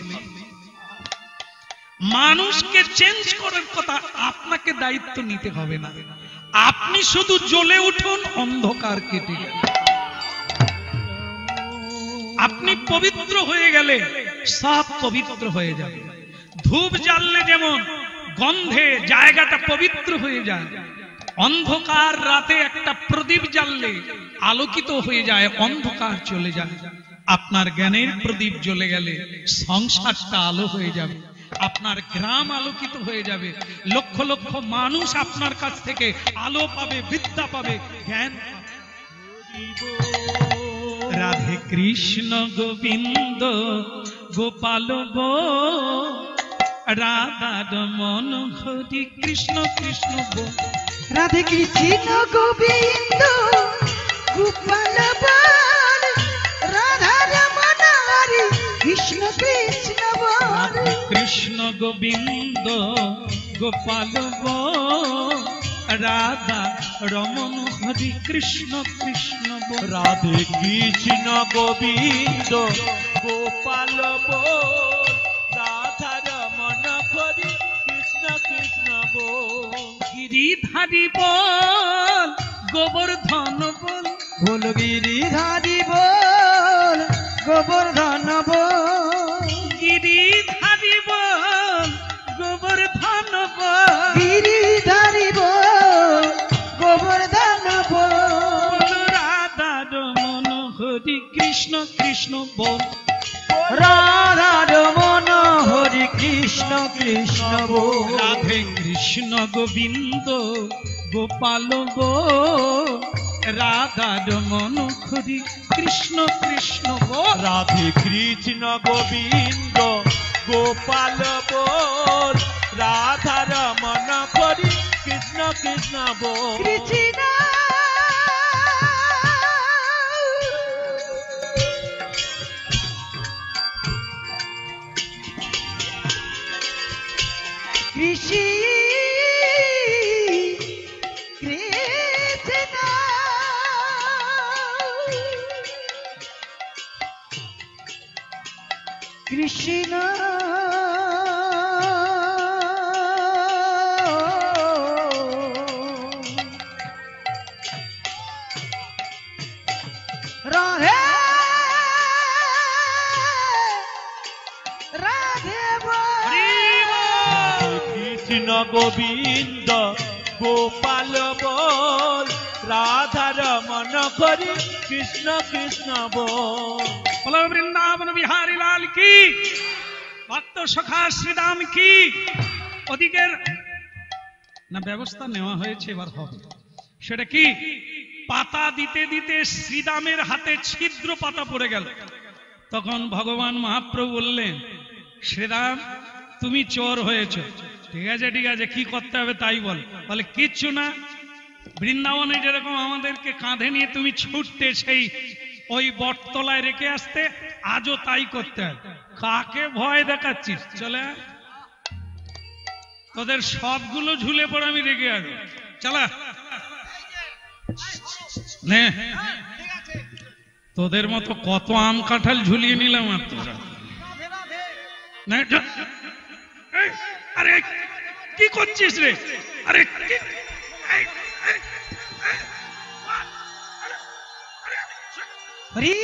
মানুষকে চেঞ্জ করার কথা আপনাকে দায়িত্ব নিতে হবে না, আপনি শুধু জ্বলে উঠুন, অন্ধকার কেটে যাবে। আপনি পবিত্র হয়ে গেলে সব পবিত্র হয়ে যাবে। ধূপ জ্বাললে যেমন গন্ধে জায়গাটা পবিত্র হয়ে যায়, অন্ধকার রাতে একটা প্রদীপ জ্বাললে আলোকিত হয়ে যায়, অন্ধকার চলে যায়। আপনার জ্ঞানের প্রদীপ জ্বলে গেলে সংসারটা আলো হয়ে যাবে, আপনার গ্রাম আলোকিত হয়ে যাবে, লক্ষ লক্ষ মানুষ আপনার কাছ থেকে আলো পাবে, বিদ্যা পাবে, জ্ঞান পাবে। রাধে কৃষ্ণ গোবিন্দ গোপাল গো, রাধা রমন হরি কৃষ্ণ কৃষ্ণ গো। রাধে কৃষ্ণ গোবিন্দ গোপাল বল, রাধা রমন হরি কৃষ্ণ কৃষ্ণ বল। কৃষ্ণ গোবিন্দ গোপাল বল, রাধা রমন হরি কৃষ্ণ কৃষ্ণ বল। রাধে কৃষ্ণ গোবিন্দ গোপাল বল, রাধা রমন হরি কৃষ্ণ কৃষ্ণ বল। গিরিধারী বল, গোবর্ধন বল, বল গিরিধারী বল, গোবর্ধন বল। গিরিধারী বল, গোবর্ধন বল, গিরিধারী বল, গোবর্ধন বল। রাধা রমন হরি কৃষ্ণ কৃষ্ণ বল। রাধা রমন হরি কৃষ্ণ কৃষ্ণ বল। রাধে কৃষ্ণ গোবিন্দ গোপাল বল, রাধা রমন হরি কৃষ্ণ কৃষ্ণ বল। রাধে কৃষ্ণ গোবিন্দ গোপাল বল, রাধা রমন হরি কৃষ্ণ কৃষ্ণ বল। কৃষ্ণ কৃষ্ণ রাধে রাধে কৃষ্ণ গোবিন্দ গোপাল বল, রাধা রমন হরি কৃষ্ণ কৃষ্ণ বল। বলো বৃন্দাবন বিহারী লাল কি, ভক্ত সখা শ্রীরাম কি। ওদিকের না ব্যবস্থা নেওয়া হয়েছে, এবার হবে। সেটা কি, পাতা দিতে দিতে শ্রীরামের হাতে ছিদ্র পাতা পড়ে গেল। তখন ভগবান মহাপ্রভু বললেন, শ্রীরাম তুমি চোর হয়েছ। ঠিক আছে ঠিক আছে, কি করতে হবে তাই বল। বলে কিচ্ছু না, বৃন্দাবনে যেরকম আমাদেরকে কাঁধে নিয়ে তুমি ছুটতে সেই ওই বটতলায় রেখে আসতে, আজও তাই করতে হবে। কাকে ভয় দেখাচ্ছিস, চলে আয়। তোদের সবগুলো ঝুলে পড়ে আমি রেখে আসবো, চলা নে। তোদের মতো কত আম কাঁঠাল ঝুলিয়ে নিলাম আর তোরা। আরে কি করছিস রে, আরে হরি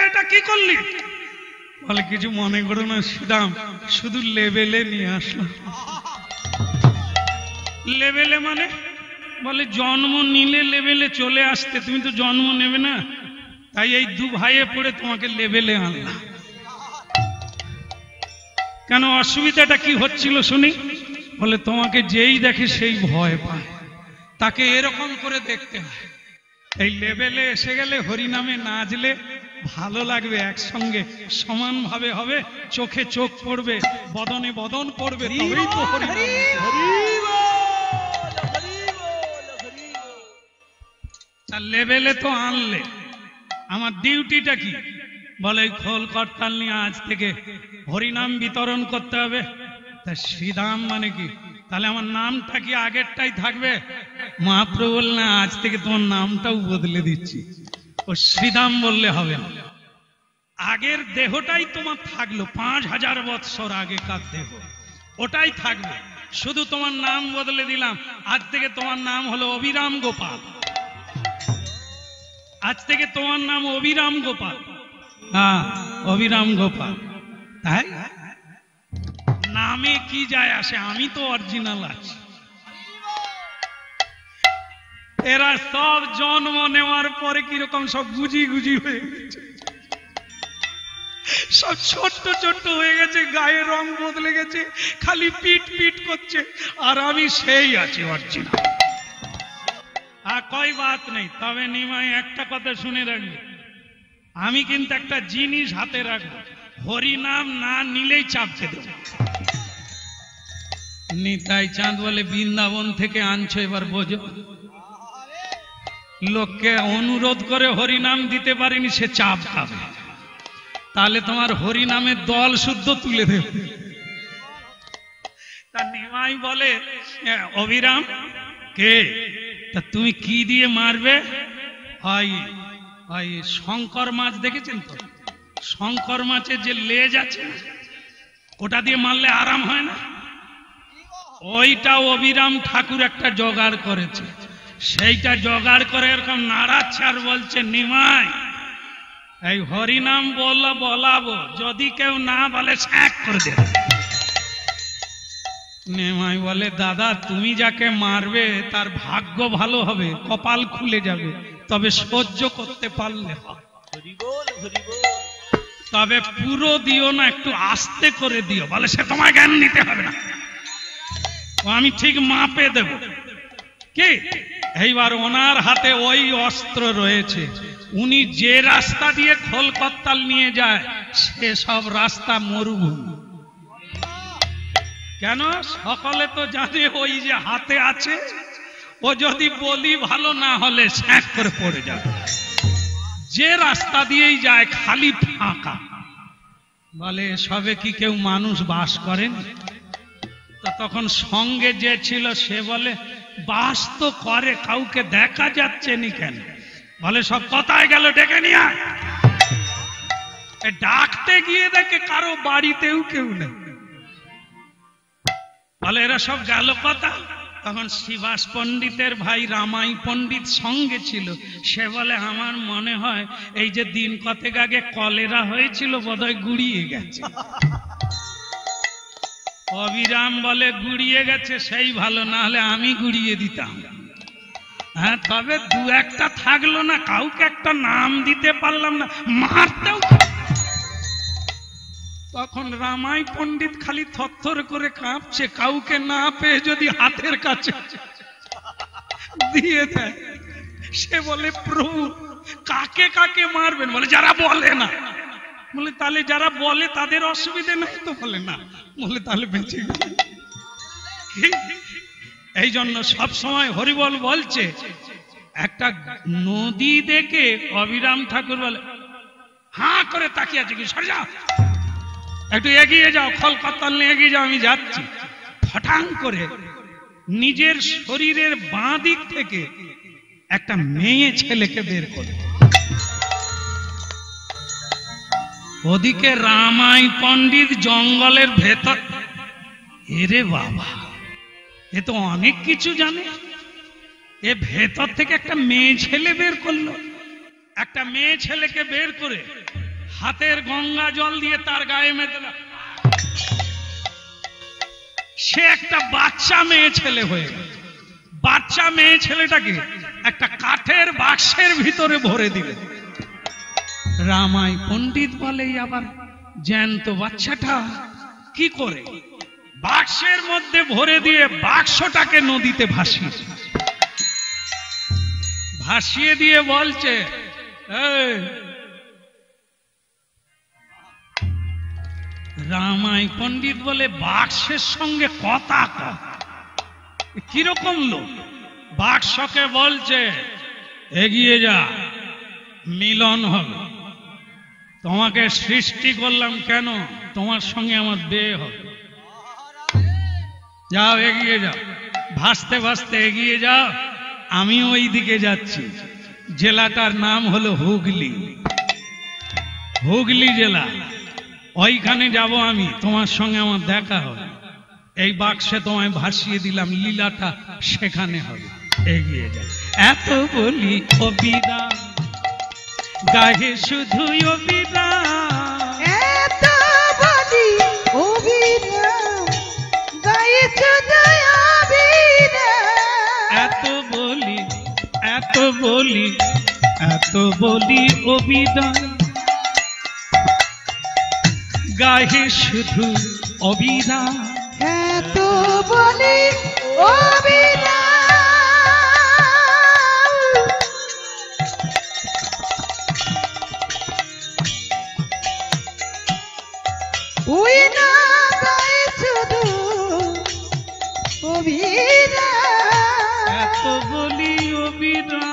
এটা কি করলি? বলে কিছু মনে করো না শ্রীরাম, শুধু লেবেলে নিয়ে আসলাম। লেবেলে মানে? বলে জন্ম নিলে লেবেলে চলে আসতে, তুমি তো জন্ম নেবে না, তাই এই দু ভাইয়ে পড়ে তোমাকে লেবেলে আনলাম। কেন অসুবিধাটা কি হচ্ছিল শুনি? বলে তোমাকে যেই দেখে সেই ভয় পায়, তাকে এরকম করে দেখতে হয়। এই লেভেলে এসে গেলে হরিনামে নাচলে ভালো লাগবে, একসঙ্গে সমান ভাবে হবে, চোখে চোখ পড়বে, বদনে বদন পড়বে, তবেই তো হরিনাম। আচ্ছা লেভেলে তো আনলে, আমার ডিউটিটা কি? বলে খোল করতাল নিয়ে আজ থেকে হরিনাম বিতরণ করতে হবে। তা শ্রীধাম মানে কি? তাহলে আমার নামটা কি আগেরটাই থাকবে? মহাপ্রভু বললেন আজ থেকে তোমার নামটাও বদলে দিচ্ছি, ও শ্রীধাম বললে হবে না। আগের দেহটাই তোমার থাকলো, 5000 বৎসর আগেকার দেহ, ওটাই থাকবে, শুধু তোমার নাম বদলে দিলাম। আজ থেকে তোমার নাম হলো অবিরাম গোপাল। আজ থেকে তোমার নাম অবিরাম গোপাল। হ্যাঁ, অবিরাম গোপাল। তাই নামে কি যায় আসে, আমি তো অরিজিনাল আছি। এরা সব জন্ম নেওয়ার পরে কিরকম সব গুজি গুজি হয়ে গেছে, সব ছোট্ট ছোট্ট হয়ে গেছে, গায়ের রং বদলে গেছে, খালি পিট পিট করছে, আর আমি সেই আছি অরিজিনাল। আর কয় বাত নেই। তবে নিমাই একটা কথা শুনে রাখবে, আমি কিন্তু একটা জিনিস হাতে রাখবো, হরিনাম না নিলেই চাপতে দেব। নিতাই চাঁদ বলে বৃন্দাবন থেকে আনছো, এবার বোঝো। লোককে অনুরোধ করে হরিনাম দিতে পারিনি, সে চাপ খাবে, তাহলে তোমার হরিনামের দল শুদ্ধ তুলে দেবে। তা নিমাই বলে অবিরাম কে? তা তুমি কি দিয়ে মারবে? হয় শঙ্কর মাছ দেখেছেন তো, শঙ্কর মাছের যে লেজ আছে ওটা দিয়ে মারলে আরাম হয় না, ওইটা অবিরাম ঠাকুর একটা জোগাড় করেছে, সেইটা জোগাড় করে এরকম নাড়াচ্ছে আর বলছে নিমাই এই হরিনাম বলাবো, যদি কেউ না বলে স্যাক করে দেবে। নিমাই বলে দাদা তুমি যাকে মারবে তার ভাগ্য ভালো হবে, কপাল খুলে যাবে, তবে সহ্য করতে পারলে হয়। তবে পুরো দিও না, একটু আস্তে করে দিও। বলে সে তোমায় জ্ঞান নিতে হবে না, আমি ঠিক মাপে দেব। কি এইবার ওনার হাতে ওই অস্ত্র রয়েছে, উনি যে রাস্তা দিয়ে খোল করতাল নিয়ে যায় সে সব রাস্তা মরুভূমি। কেন? সকলে তো জানে ওই যে হাতে আছে, ও যদি বলি ভালো না হলে স্যাঁক করে পড়ে যাবে। যে রাস্তা দিয়েই যায় খালি ফাঁকা। বলে সবে কি কেউ মানুষ বাস করেন? তা তখন সঙ্গে যে ছিল সে বলে বাস তো করে, কাউকে দেখা যাচ্ছে নি কেন? বলে সব কোথায় গেল, ডেকে নিয়ে আয়। ডাকতে গিয়ে দেখে কারো বাড়িতেও কেউ নেই। বলে এরা সব গেল কথা। তখন শিবাস পণ্ডিতের ভাই রামাই পণ্ডিত সঙ্গে ছিল, সে বলে আমার মনে হয় এই যে দিন কতেক আগে কলেরা হয়েছিল বোধহয় গুড়িয়ে গেছে। অবিরাম বলে গুড়িয়ে গেছে সেই ভালো, না হলে আমি গুড়িয়ে দিতাম। হ্যাঁ, তবে দু একটা থাকলো না, কাউকে একটা নাম দিতে পারলাম না, মারতেও। তখন রামাই পণ্ডিত খালি থরথর করে কাঁপছে, কাউকে না পেয়ে যদি হাতের কাছে দিয়ে দেয়। সে বলে প্রভু কাকে কাকে মারবেন? বলে যারা বলে না। বলে তাহলে যারা বলে তাদের অসুবিধে নাই তো? বলে না। বলে তাহলে বেঁচে গেল। এই জন্য সব সময় হরিবল বলছে, একটা নদী দেখে অবিরাম ঠাকুর বলে হাঁ করে তাকিয়ে আছে, কি সরে যাও, একটু এগিয়ে যাও, খোল করতাল নিয়ে এগিয়ে যাও, আমি যাচ্ছি। ফটাং করে নিজের শরীরের বাঁ দিক থেকে একটা মেয়ে ছেলেকে বের করে। ওদিকে রামাই পণ্ডিত জঙ্গলের ভেতর। এরে বাবা, এ তো অনেক কিছু জানে। এ ভেতর থেকে একটা মেয়ে ছেলে বের করলো। একটা মেয়ে ছেলেকে বের করে হাতের গঙ্গা জল দিয়ে তার গায়ে মেতে দিল। সে একটা বাচ্চা মেয়ে ছেলে হয়ে গেল। বাচ্চা মেয়ে ছেলেটাকে একটা কাঠের বাক্সের ভিতরে ভরে দিলে। রামাই পণ্ডিত বলে আবার জ্যান্ত বাচ্চাটা কি করে? বাক্সের মধ্যে ভরে দিয়ে বাক্সটাকে নদীতে ভাসিয়ে দিয়ে বলছে, রামাই পণ্ডিত বলে বাক্সের সঙ্গে কথা কিরকম লোক? বাক্সকে বলছে এগিয়ে যা, মিলন হবে। তোমাকে সৃষ্টি করলাম কেন? তোমার সঙ্গে আমার বিয়ে হবে। যাও, এগিয়ে যাও, ভাসতে ভাসতে এগিয়ে যাও। আমি ওই দিকে যাচ্ছি। জেলাটার নাম হলো হুগলি, হুগলি জেলা। ওইখানে যাব আমি, তোমার সঙ্গে আমার দেখা হবে। এই বাক্সে তোমায় ভাসিয়ে দিলাম, লীলাটা সেখানে হবে। এগিয়ে যাও। এত বলি অবিরাম, গায়ে শুধু অবিরাম। এত বলি অবিরাম, গায়ে শুধু অবিরাম। এত বলি, এত বলি, এত বলি অবিরাম, গায়ে শুধু অবিরাম। এত বলি অবিরাম, ওই না গায়ে শুধু অবিরাম। এত বলি অবিরাম।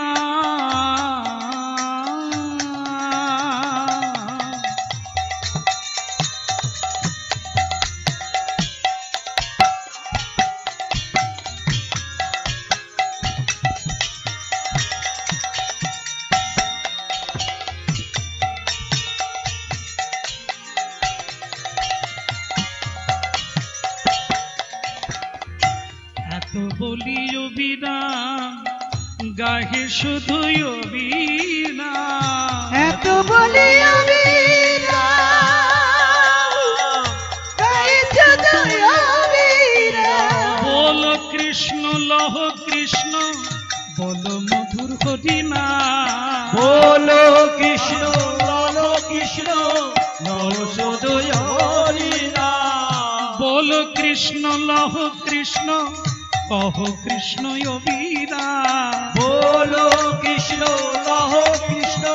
এত বলি অবিরাম, গায়ে শুধু অবিরাম। এত বলি অবিরাম, গায়ে শুধু অবিরাম। বলো কৃষ্ণ লহ কৃষ্ণ, বলো মধুর হরিনা। বলো কৃষ্ণ বলো কৃষ্ণ বলো শুধু হরি নাম। বলো কৃষ্ণ লহ কৃষ্ণ, কহ কৃষ্ণ অবিরাম। বলো কৃষ্ণ লহ কৃষ্ণ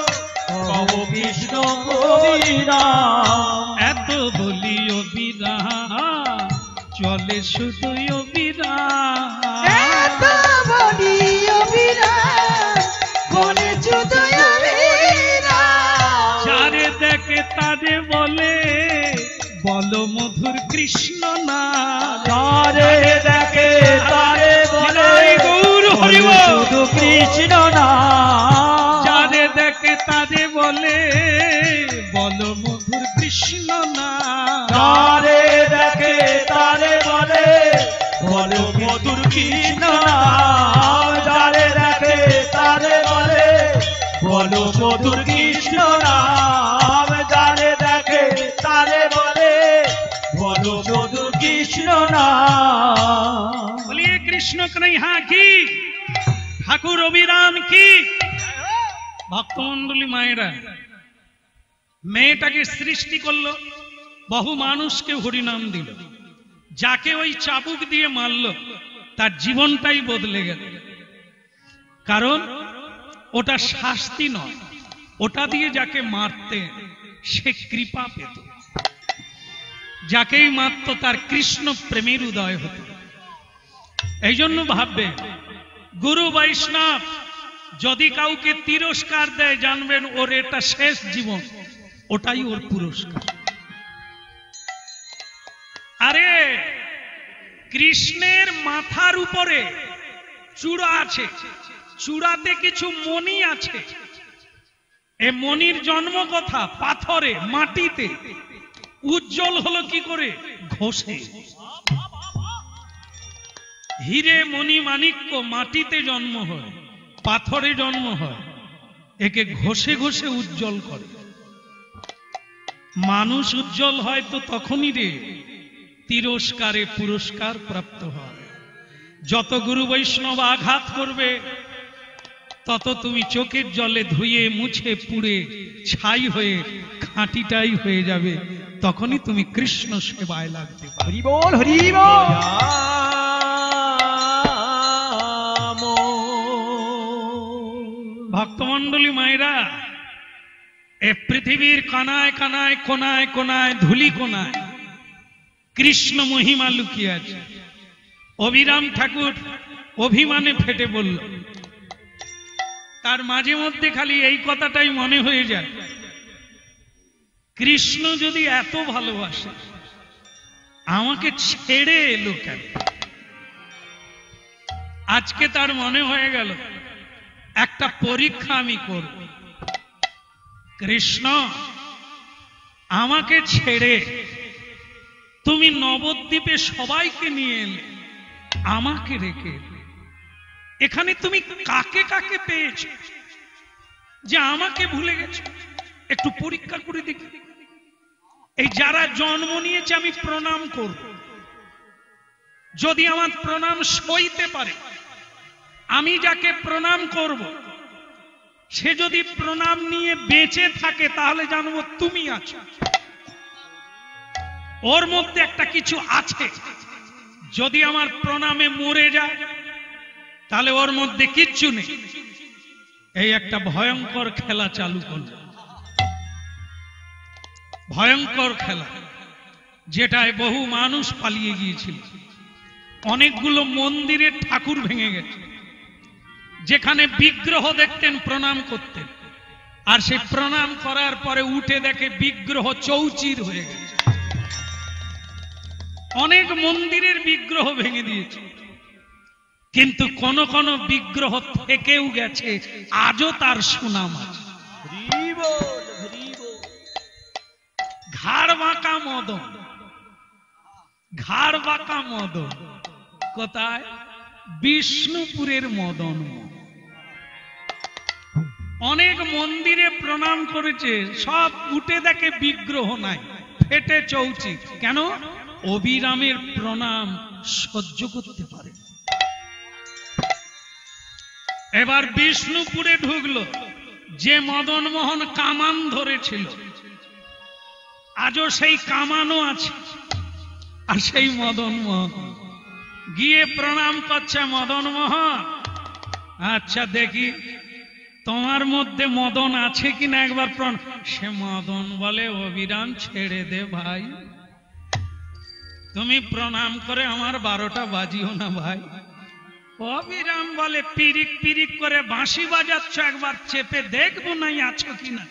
কহ কৃষ্ণ হরি নাম। এত বলি অবিরাম, চলে শুধু অবিরাম। এত বলি অবিরাম, বলে শুধু অবিরাম। যারে দেখে তারে বলে, বলো মধুর কৃষ্ণ না। তারে দেখে তারে বলে গৌর হরিব। শুধু কৃষ্ণ নাম। যারে দেখে তারে বলে, বলো মধুর কৃষ্ণ না। তারে দেখে তারে বলে বলো মধুর কৃষ্ণ নাম। যারে দেখে তারে বলে বলো মধুর কৃষ্ণ নাম। যারে দেখে তারে বলে বলো মধুর কৃষ্ণ নাম। বলিয়ে কৃষ্ণ কনৈয়া কি, ঠাকুর অবিরাম কি। ভক্তমন্ডলী মায়েরা, মেয়েটাকে সৃষ্টি করলো, বহু মানুষকে হরিনাম দিল। যাকে ওই চাবুক দিয়ে মারল, তার জীবনটাই বদলে গেল। কারণ ওটা শাস্তি নয়, ওটা দিয়ে যাকে মারতে সে কৃপা পেত। যাকেই মারত তার কৃষ্ণ প্রেমের উদয় হতো। এই জন্য ভাববে, গুরু বৈষ্ণব যদি কাউকে তিরস্কার দেয়, জানবেন ওর এটা শেষ জীবন, ওটাই ওর পুরস্কার। আরে কৃষ্ণের মাথার উপরে চূড়া আছে, চূড়াতে কিছু মণি আছে। এ মণির জন্ম কথা পাথরে, মাটিতে। উজ্জ্বল হলো কি করে? ঘষে। হিরে মণি মাণিক্য মাটিতে জন্ম হয়, পাথরে জন্ম হয়। একে ঘষে ঘষে উজ্জ্বল করে। মানুষ উজ্জ্বল হয় তো তখনই রে তিরস্কারে পুরস্কার প্রাপ্ত হয়। যত গুরু বৈষ্ণব আঘাত করবে, তত তুমি চোখের জলে ধুয়ে মুছে পুড়ে ছাই হয়ে খাঁটিটাই হয়ে যাবে। তখনই তুমি কৃষ্ণ সেবায় লাগতে পারবে। হরি বল হরি বল। ভক্তমন্ডলী মায়েরা, এ পৃথিবীর কানায় কানায় কোনায় কোনায় ধুলি কোনায় কৃষ্ণ মহিমা লুকিয়ে আছে। অবিরাম ঠাকুর অভিমানে ফেটে বলল, তার মাঝে মধ্যে খালি এই কথাটাই মনে হয়ে যায়, কৃষ্ণ যদি এত ভালোবাসে আমাকে ছেড়ে এলো কেন? আজকে তার মনে হয়ে গেল একটা পরীক্ষা আমি করব। কৃষ্ণ, আমাকে ছেড়ে তুমি নবদ্বীপে সবাইকে নিয়ে এলে, আমাকে রেখে এখানে তুমি কাকে কাকে পেয়েছো যে আমাকে ভুলে গেছো? একটু পরীক্ষা করে দেখি। এই যারা জন্ম নিয়েছে আমি প্রণাম করব, যদি আমার প্রণাম সইতে পারে, আমি যাকে প্রণাম করব সে যদি প্রণাম নিয়ে বেঁচে থাকে তাহলে জানবো তুমি আছো, ওর মধ্যে একটা কিছু আছে। যদি আমার প্রণামে মরে যায় তাহলে ওর মধ্যে কিচ্ছু নেই। এই একটা ভয়ঙ্কর খেলা চালু করল, ভয়ঙ্কর খেলা, যেটায় বহু মানুষ পালিয়ে গিয়েছিল। অনেকগুলো মন্দিরের ঠাকুর ভেঙে গেছে, যেখানে বিগ্রহ দেখতেন প্রণাম করতেন, আর সেই প্রণাম করার পরে উঠে দেখে বিগ্রহ চৌচির হয়ে গেছে। অনেক মন্দিরের বিগ্রহ ভেঙে দিয়েছে, কিন্তু কোন কোন বিগ্রহ থেকেও গেছে, আজও তার সুনাম আছে। ঘাড় বাঁকা মদন, ঘাড় বাঁকা মদন কোথায়? বিষ্ণুপুরের মদন। অনেক মন্দিরে প্রণাম করেছে, সব উঠে দেখে বিগ্রহ নাই, ফেটে চৌচি। কেন? অবিরামের প্রণাম সহ্য করতে পারে। এবার বিষ্ণুপুরে ঢুকলো যে মদন মোহন কামান ধরেছিল, আজও সেই কামানও আছে। আর সেই মদন মোহন গিয়ে প্রণাম করছে, মদন মোহন আচ্ছা দেখি তোমার মধ্যে মদন আছে কিনা একবার প্রণাম। সে মদন বলে, অবিরাম ছেড়ে দে ভাই, তুমি প্রণাম করে আমার 12টা বাজিও না ভাই। অবিরাম বলে, পিরিক পিরিক করে বাঁশি বাজাচ্ছ, একবার চেপে দেখবো নাই আছো কিনা।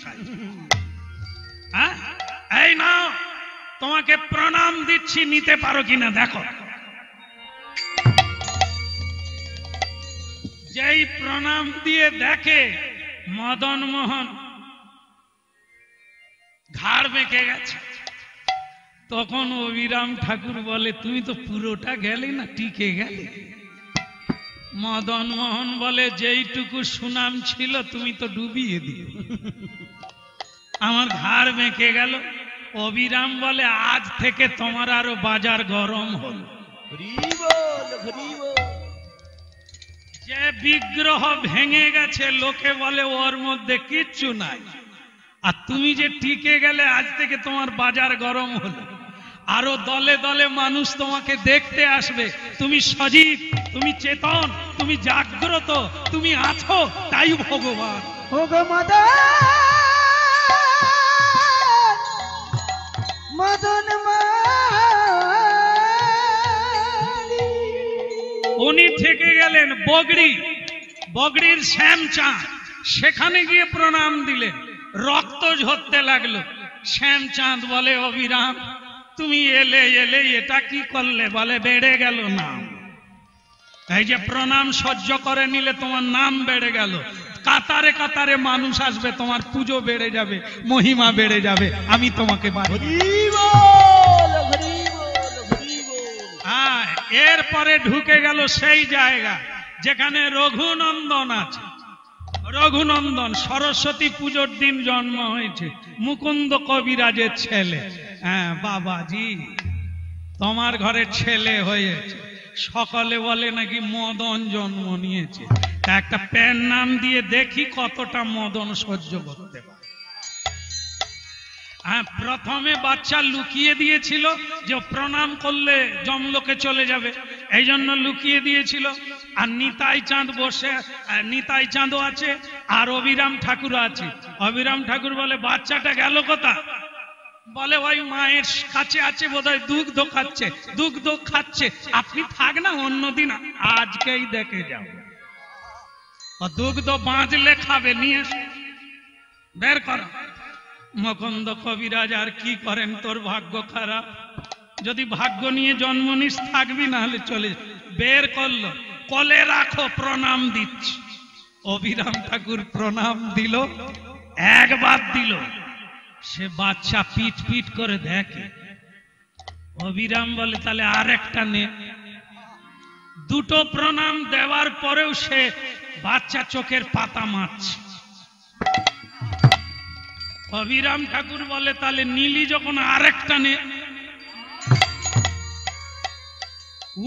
হ্যাঁ, এই নাও তোমাকে প্রণাম দিচ্ছি, নিতে পারো কিনা দেখো। যেই প্রণাম দিয়ে দেখে মদন মোহন ঘাড় বেঁকে গেছে, তখন অবিরাম ঠাকুর বলে, তুমি তো পুরোটা গেলে না, টিকে গেলে। মদন মোহন বলে, যেইটুকু সুনাম ছিল তুমি তো ডুবিয়ে দিও, আমার ঘাড় বেঁকে গেল। অবিরাম বলে, আজ থেকে তোমার আরো বাজার গরম হল। যে বিগ্রহ ভেঙে গেছে লোকে বলে ওর মধ্যে কিচ্ছু নাই, আর তুমি যে টিকে গেলে আজ থেকে তোমার বাজার গরম হলো। আরো দলে দলে মানুষ তোমাকে দেখতে আসবে, তুমি সজীব, তুমি চেতন, তুমি জাগ্রত, তুমি আছো, তাই ভগবান। মদন উনি থেকে গেলেন বগড়ি, বগড়ির শ্যামচাঁদ, সেখানে গিয়ে প্রণাম দিলেন, রক্ত ঝরতে লাগলো। শ্যামচাঁদ বলে, অবিরাম তুমি এলে এলে এটা কি করলে? বলে, বেড়ে গেল নাম। এই যে প্রণাম সহ্য করে নিলে তোমার নাম বেড়ে গেল, কাতারে কাতারে মানুষ আসবে, তোমার পুজো বেড়ে যাবে, মহিমা বেড়ে যাবে, আমি তোমাকে এরপরে ঢুকে গেল সেই জায়গা যেখানে রঘুনন্দন আছে। রঘুনন্দন সরস্বতী পুজোর দিন জন্ম হয়েছে, মুকুন্দ কবিরাজের ছেলে। হ্যাঁ বাবাজি, তোমার ঘরে ছেলে হয়েছে, সকলে বলে নাকি মদন জন্ম নিয়েছে। তা একটা প্যান নাম দিয়ে দেখি কতটা মদন সহ্য করতে পারে। হ্যাঁ, প্রথমে বাচ্চা লুকিয়ে দিয়েছিল যে প্রণাম করলে জমলোকে চলে যাবে, এই জন্য লুকিয়ে দিয়েছিল। আর নিতাই চাঁদ বসে, নিতাই চাঁদও আছে, আর অবিরাম ঠাকুর আছে। অবিরাম ঠাকুর বলে, বাচ্চাটা গেল কোথা? বলে, ওই মায়ের কাছে আছে বোধহয়, দুগ্ধ খাচ্ছে, দুগ্ধ খাচ্ছে, আপনি থাক না, অন্যদিন আজকেই দেখে যাও। দুগ্ধ বাঁচলে খাবে, নিয়ে বের করো। মকন্দ কবিরাজ আর কি করেন, তোর ভাগ্য খারাপ, যদি ভাগ্য নিয়ে জন্ম নিস থাকবি, না হলে চলে। বের করলো, কলে রাখো, প্রণাম দিচ্ছি। অবিরাম ঠাকুর প্রণাম দিল, একবার দিল, সে বাচ্চা পিট পিট করে দেখে। অবিরাম বলে তাহলে আর একটা নে। দুটো প্রণাম দেওয়ার পরেও সে বাচ্চা চোখের পাতা মারছে। অবিরাম ঠাকুর বলে তাহলে নীলি যখন আরেকটা নে।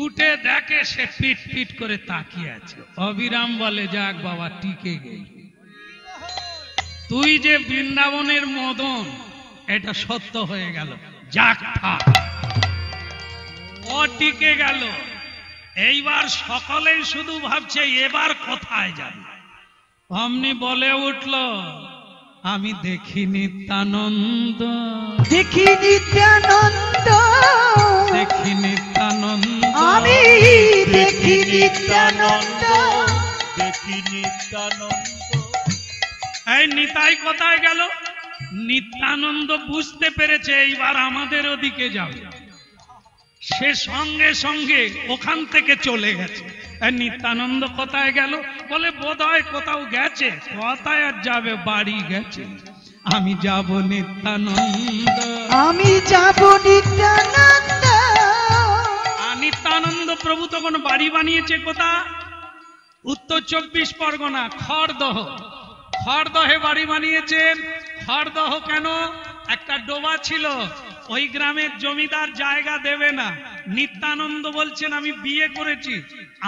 উঠে দেখে সে পিট পিট করে তাকিয়ে আছে। অবিরাম বলে যাক বাবা, টিকে গেল। তুই যে বৃন্দাবনের মদন, এটা সত্য হয়ে গেল, যাক থাক। ও টিকে গেল। এইবার সকলেই শুধু ভাবছে এবার কোথায় যাবে। অমনি বলে উঠল, আমি দেখি নিত্যানন্দ, দেখি নিত্যানন্দ, দেখি নিত্যানন্দ, আমি দেখি নিত্যানন্দ, দেখি নিত্যানন্দ। এই নিতাই কোথায় গেল? নিত্যানন্দ বুঝতে পেরেছে এইবার আমাদের ওদিকে যাবে, সে সঙ্গে সঙ্গে ওখান থেকে চলে গেছে। নিত্যানন্দ কোথায় গেল? বলে বোধহয় কোথাও গেছে। কোথায় আর যাবে, বাড়ি গেছে। আমি যাব নিত্যানন্দ, আমি যাব নিত্যানন্দ। আর নিত্যানন্দ প্রভু তখন বাড়ি বানিয়েছে কোথা? উত্তর 24 পরগনা খড়দহ। খড়দহে বাড়ি বানিয়েছেন। খড়দহ কেন? একটা ডোবা ছিল, ওই গ্রামের জমিদার জায়গা দেবে না। নিত্যানন্দ বলছেন আমি বিয়ে করেছি,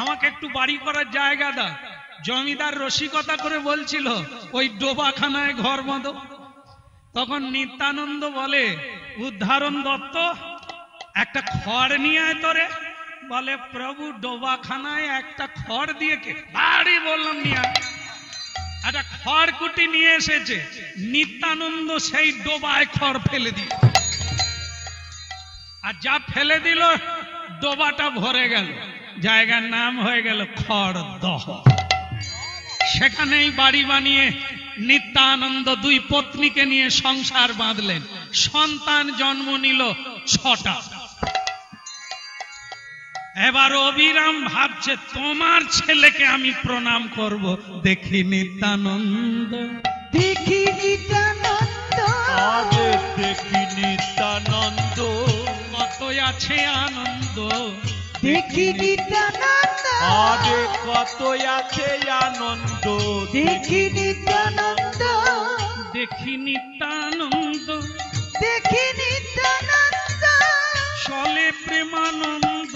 আমাকে একটু বাড়ি করার জায়গা দাও। জমিদার রসিকতা করে বলছিল ওই ডোবাখানায় ঘর বাঁধো। তখন নিত্যানন্দ বলে উদ্ধারণ দত্ত একটা খড় নিয়ে আয় তোরে। বলে প্রভু ডোবাখানায় একটা খড় দিয়ে কে? বাড়ি বললাম নিয়ে আয়। একটা খড়কুটি নিয়ে এসেছে। নিত্যানন্দ সেই ডোবায় খড় ফেলে দিল, আর যা ফেলে দিল ডোবাটা ভরে গেল। জায়গার নাম হয়ে গেল খড়দহ। সেখানেই বাড়ি বানিয়ে নিত্যানন্দ দুই পত্নীকে নিয়ে সংসার বাঁধলেন। সন্তান জন্ম নিল 6টা। এবার অবিরাম ভাবছে তোমার ছেলেকে আমি প্রণাম করব। দেখি নিত্যানন্দ, দেখি নিত্যানন্দ, আরে দেখি নিত্যানন্দ, কত আছে আনন্দ। দেখি নিত্যানন্দ, আরে কত আছে আনন্দ। দেখি নিত্যানন্দ, দেখি নিত্যানন্দ, দেখি নিত্যানন্দ, চলে প্রেমানন্দ।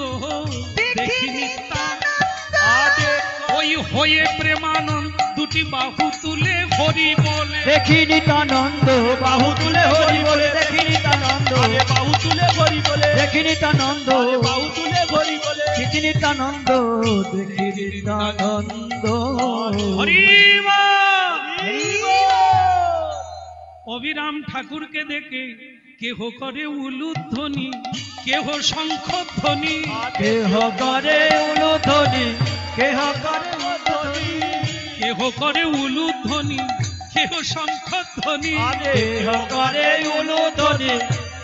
দেখি নিত্যানন্দ, আরে ওই হয়ে প্রেমানন্দ দুটি বাহু তুলে হরি বলে। দেখি নিত্যানন্দ, বাহু তুলে হরি বলে। দেখি নিত্যানন্দ, আরে বাহু তুলে হরি বলে। দেখি নিত্যানন্দ, আরে বাহু তুলে হরি বলে। দেখি নিত্যানন্দ, দেখি নিত্যানন্দ। হরি বল। হরি বল। অবিরাম ঠাকুরকে দেখে কেহ করে উলুধ্বনি, কেহ শঙ্খধ্বনি, কেহ করে উলুধ্বনি, কেহ করে উলুধ্বনি, কেহ করে উলুধ্বনি, কেহ শঙ্খধ্বনি। কেহ করে উলুধ্বনি,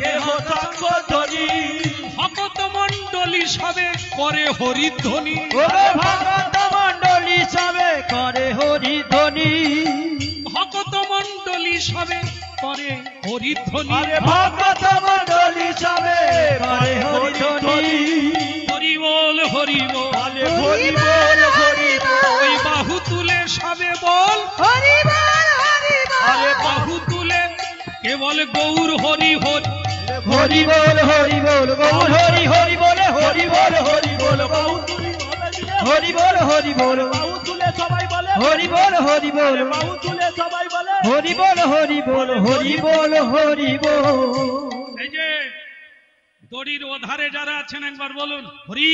কেহ শঙ্খধ্বনি। ভগত মণ্ডলী সবে করে হরিধ্বনি। ওরে ভগত মণ্ডলী সবে করে হরিধ্বনি। ভগত মণ্ডলী সবে করে হরিধ্বনি। আরে ভগত মণ্ডলী সবে করে হরিধ্বনি। হরি বল, হরি বল। আরে হরি বল, হরি বল। ওই বাহু তুলে সবে বল, হরি বল, হরি বল। আরে বাহু তুলে কে বলে গৌর হরি হরি। হরি বল, হরি বল, গৌর হরি হরি বলে। হরি বল, হরি বল, বাহু তুলে হরি বল, হরি বল, বাহু তুলে সবাই বলে। হরি বল, হরি বল, বাহু তুলে সবাই বলে। হরি বল, হরি বল, হরি বল, হরি বল। এই যে দড়ির ওধারে যারা আছেন একবার বলুন হরি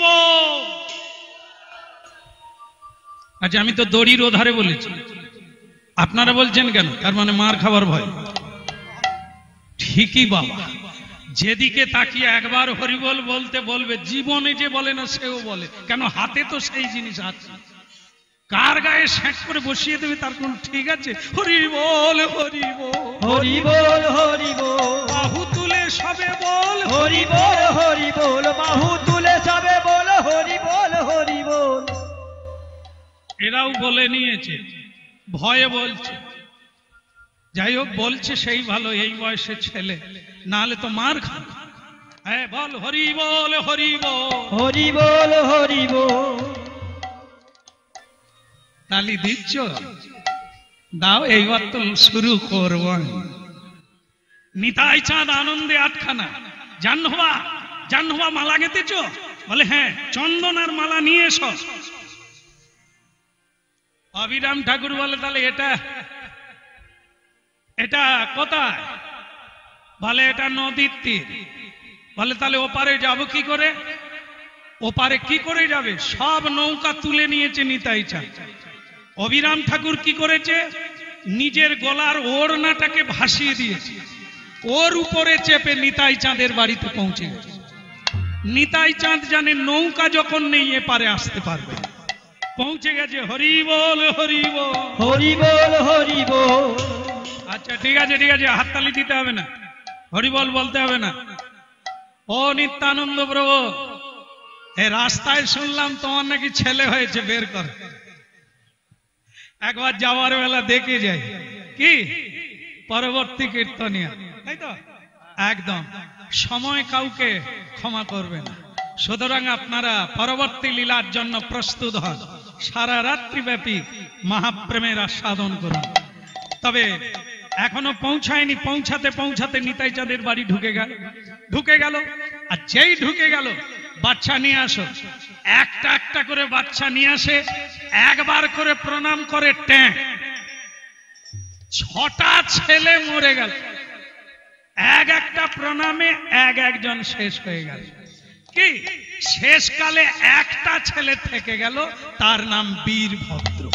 বল। আচ্ছা আমি তো দড়ির ওধারে বলেছি, আপনারা বলছেন কেন? তার মানে মার খাবার ভয়। ঠিকই বাবা, যেদিকে তাকিয়ে একবার হরিবল বলতে বলবে, জীবনে যে বলে না সেও বলে, কেন হাতে তো সেই জিনিস আছে। কার গায়ে শেখ করে বসিয়ে দেবে তার কোন ঠিক আছে? হরি বল হরি বল হরি বল হরি বল, বাহু তুলে সবে বল হরি বল হরি বল, বাহু তুলে সবে বল হরি বল হরি বল। এরাও বলে নিয়েছে, ভয়ে বলছে। যাই হোক, বলছে সেই ভালো, এই বয়সে ছেলে, নাহলে তো মার খান। হ্যাঁ বল হরি বল হরি বল, হরি বল হরি বল। তালি দিচ্ছ? দাও, এইবার তো শুরু করব। নিতাই চাঁদ আনন্দে আটখানা। জাহ্নবা মালা গেতেছ? বলে হ্যাঁ। চন্দন আর মালা নিয়ে এসো। অবিরাম ঠাকুর বলে তাহলে এটা কোথায়? বলে এটা নদীর তীর। বলে তাহলে ওপারে যাব কি করে? ওপারে কি করে যাবে? সব নৌকা তুলে নিয়েছে নিতাই চাঁদ। অবিরাম ঠাকুর কি করেছে? নিজের গলার ওড়নাটাকে ভাসিয়ে দিয়েছে, ওর উপরে চেপে নিতাই চাঁদের বাড়িতে পৌঁছে গেছে। নিতাই চাঁদ জানে নৌকা যখন নেই এপারে আসতে পারবে। পৌঁছে গেছে। হরি বল হরি বল, হরি বল হরি বল। আচ্ছা ঠিক আছে ঠিক আছে, হাততালি দিতে হবে না, হরি বল বলতে হবে না। ও নিত্যানন্দ প্রভু, এই রাস্তায় শুনলাম তোমার নাকি ছেলে হয়েছে, বের কর। একবার যাওয়ার বেলা দেখে যাই কি পরবর্তী কীর্তনিয়া, তাই তো? একদম সময় কাউকে ক্ষমা করবে না। সুতরাং আপনারা পরবর্তী লীলার জন্য প্রস্তুত হন, সারা রাত্রি ব্যাপী মহাপ্রেমের আস্বাদন করুন। তবে এখনো পৌঁছায়নি, পৌঁছাতে পৌঁছাতে নিতাই চাঁদের বাড়ি ঢুকে গেল। আর যেই ঢুকে গেল, বাচ্চা নিয়ে আসো। একটা একটা করে বাচ্চা নিয়ে আসে, একবার করে প্রণাম করে ট্যাঁ। 6টা ছেলে মরে গেল, একটা প্রণামে একজন শেষ হয়ে গেল। কি শেষকালে একটা ছেলে থেকে গেল, তার নাম বীরভদ্র।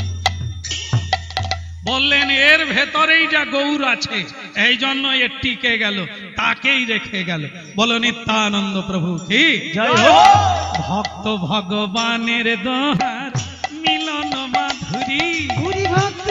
বললেন এর ভেতরেই যা গৌর আছে, এই জন্য এ টিকে গেল, তাকেই রেখে গেল। বলো নিত্যানন্দ প্রভু কি জয় হোক। ভক্ত ভগবানের দোহার, মিলন মাধুরী, হরি ভক্ত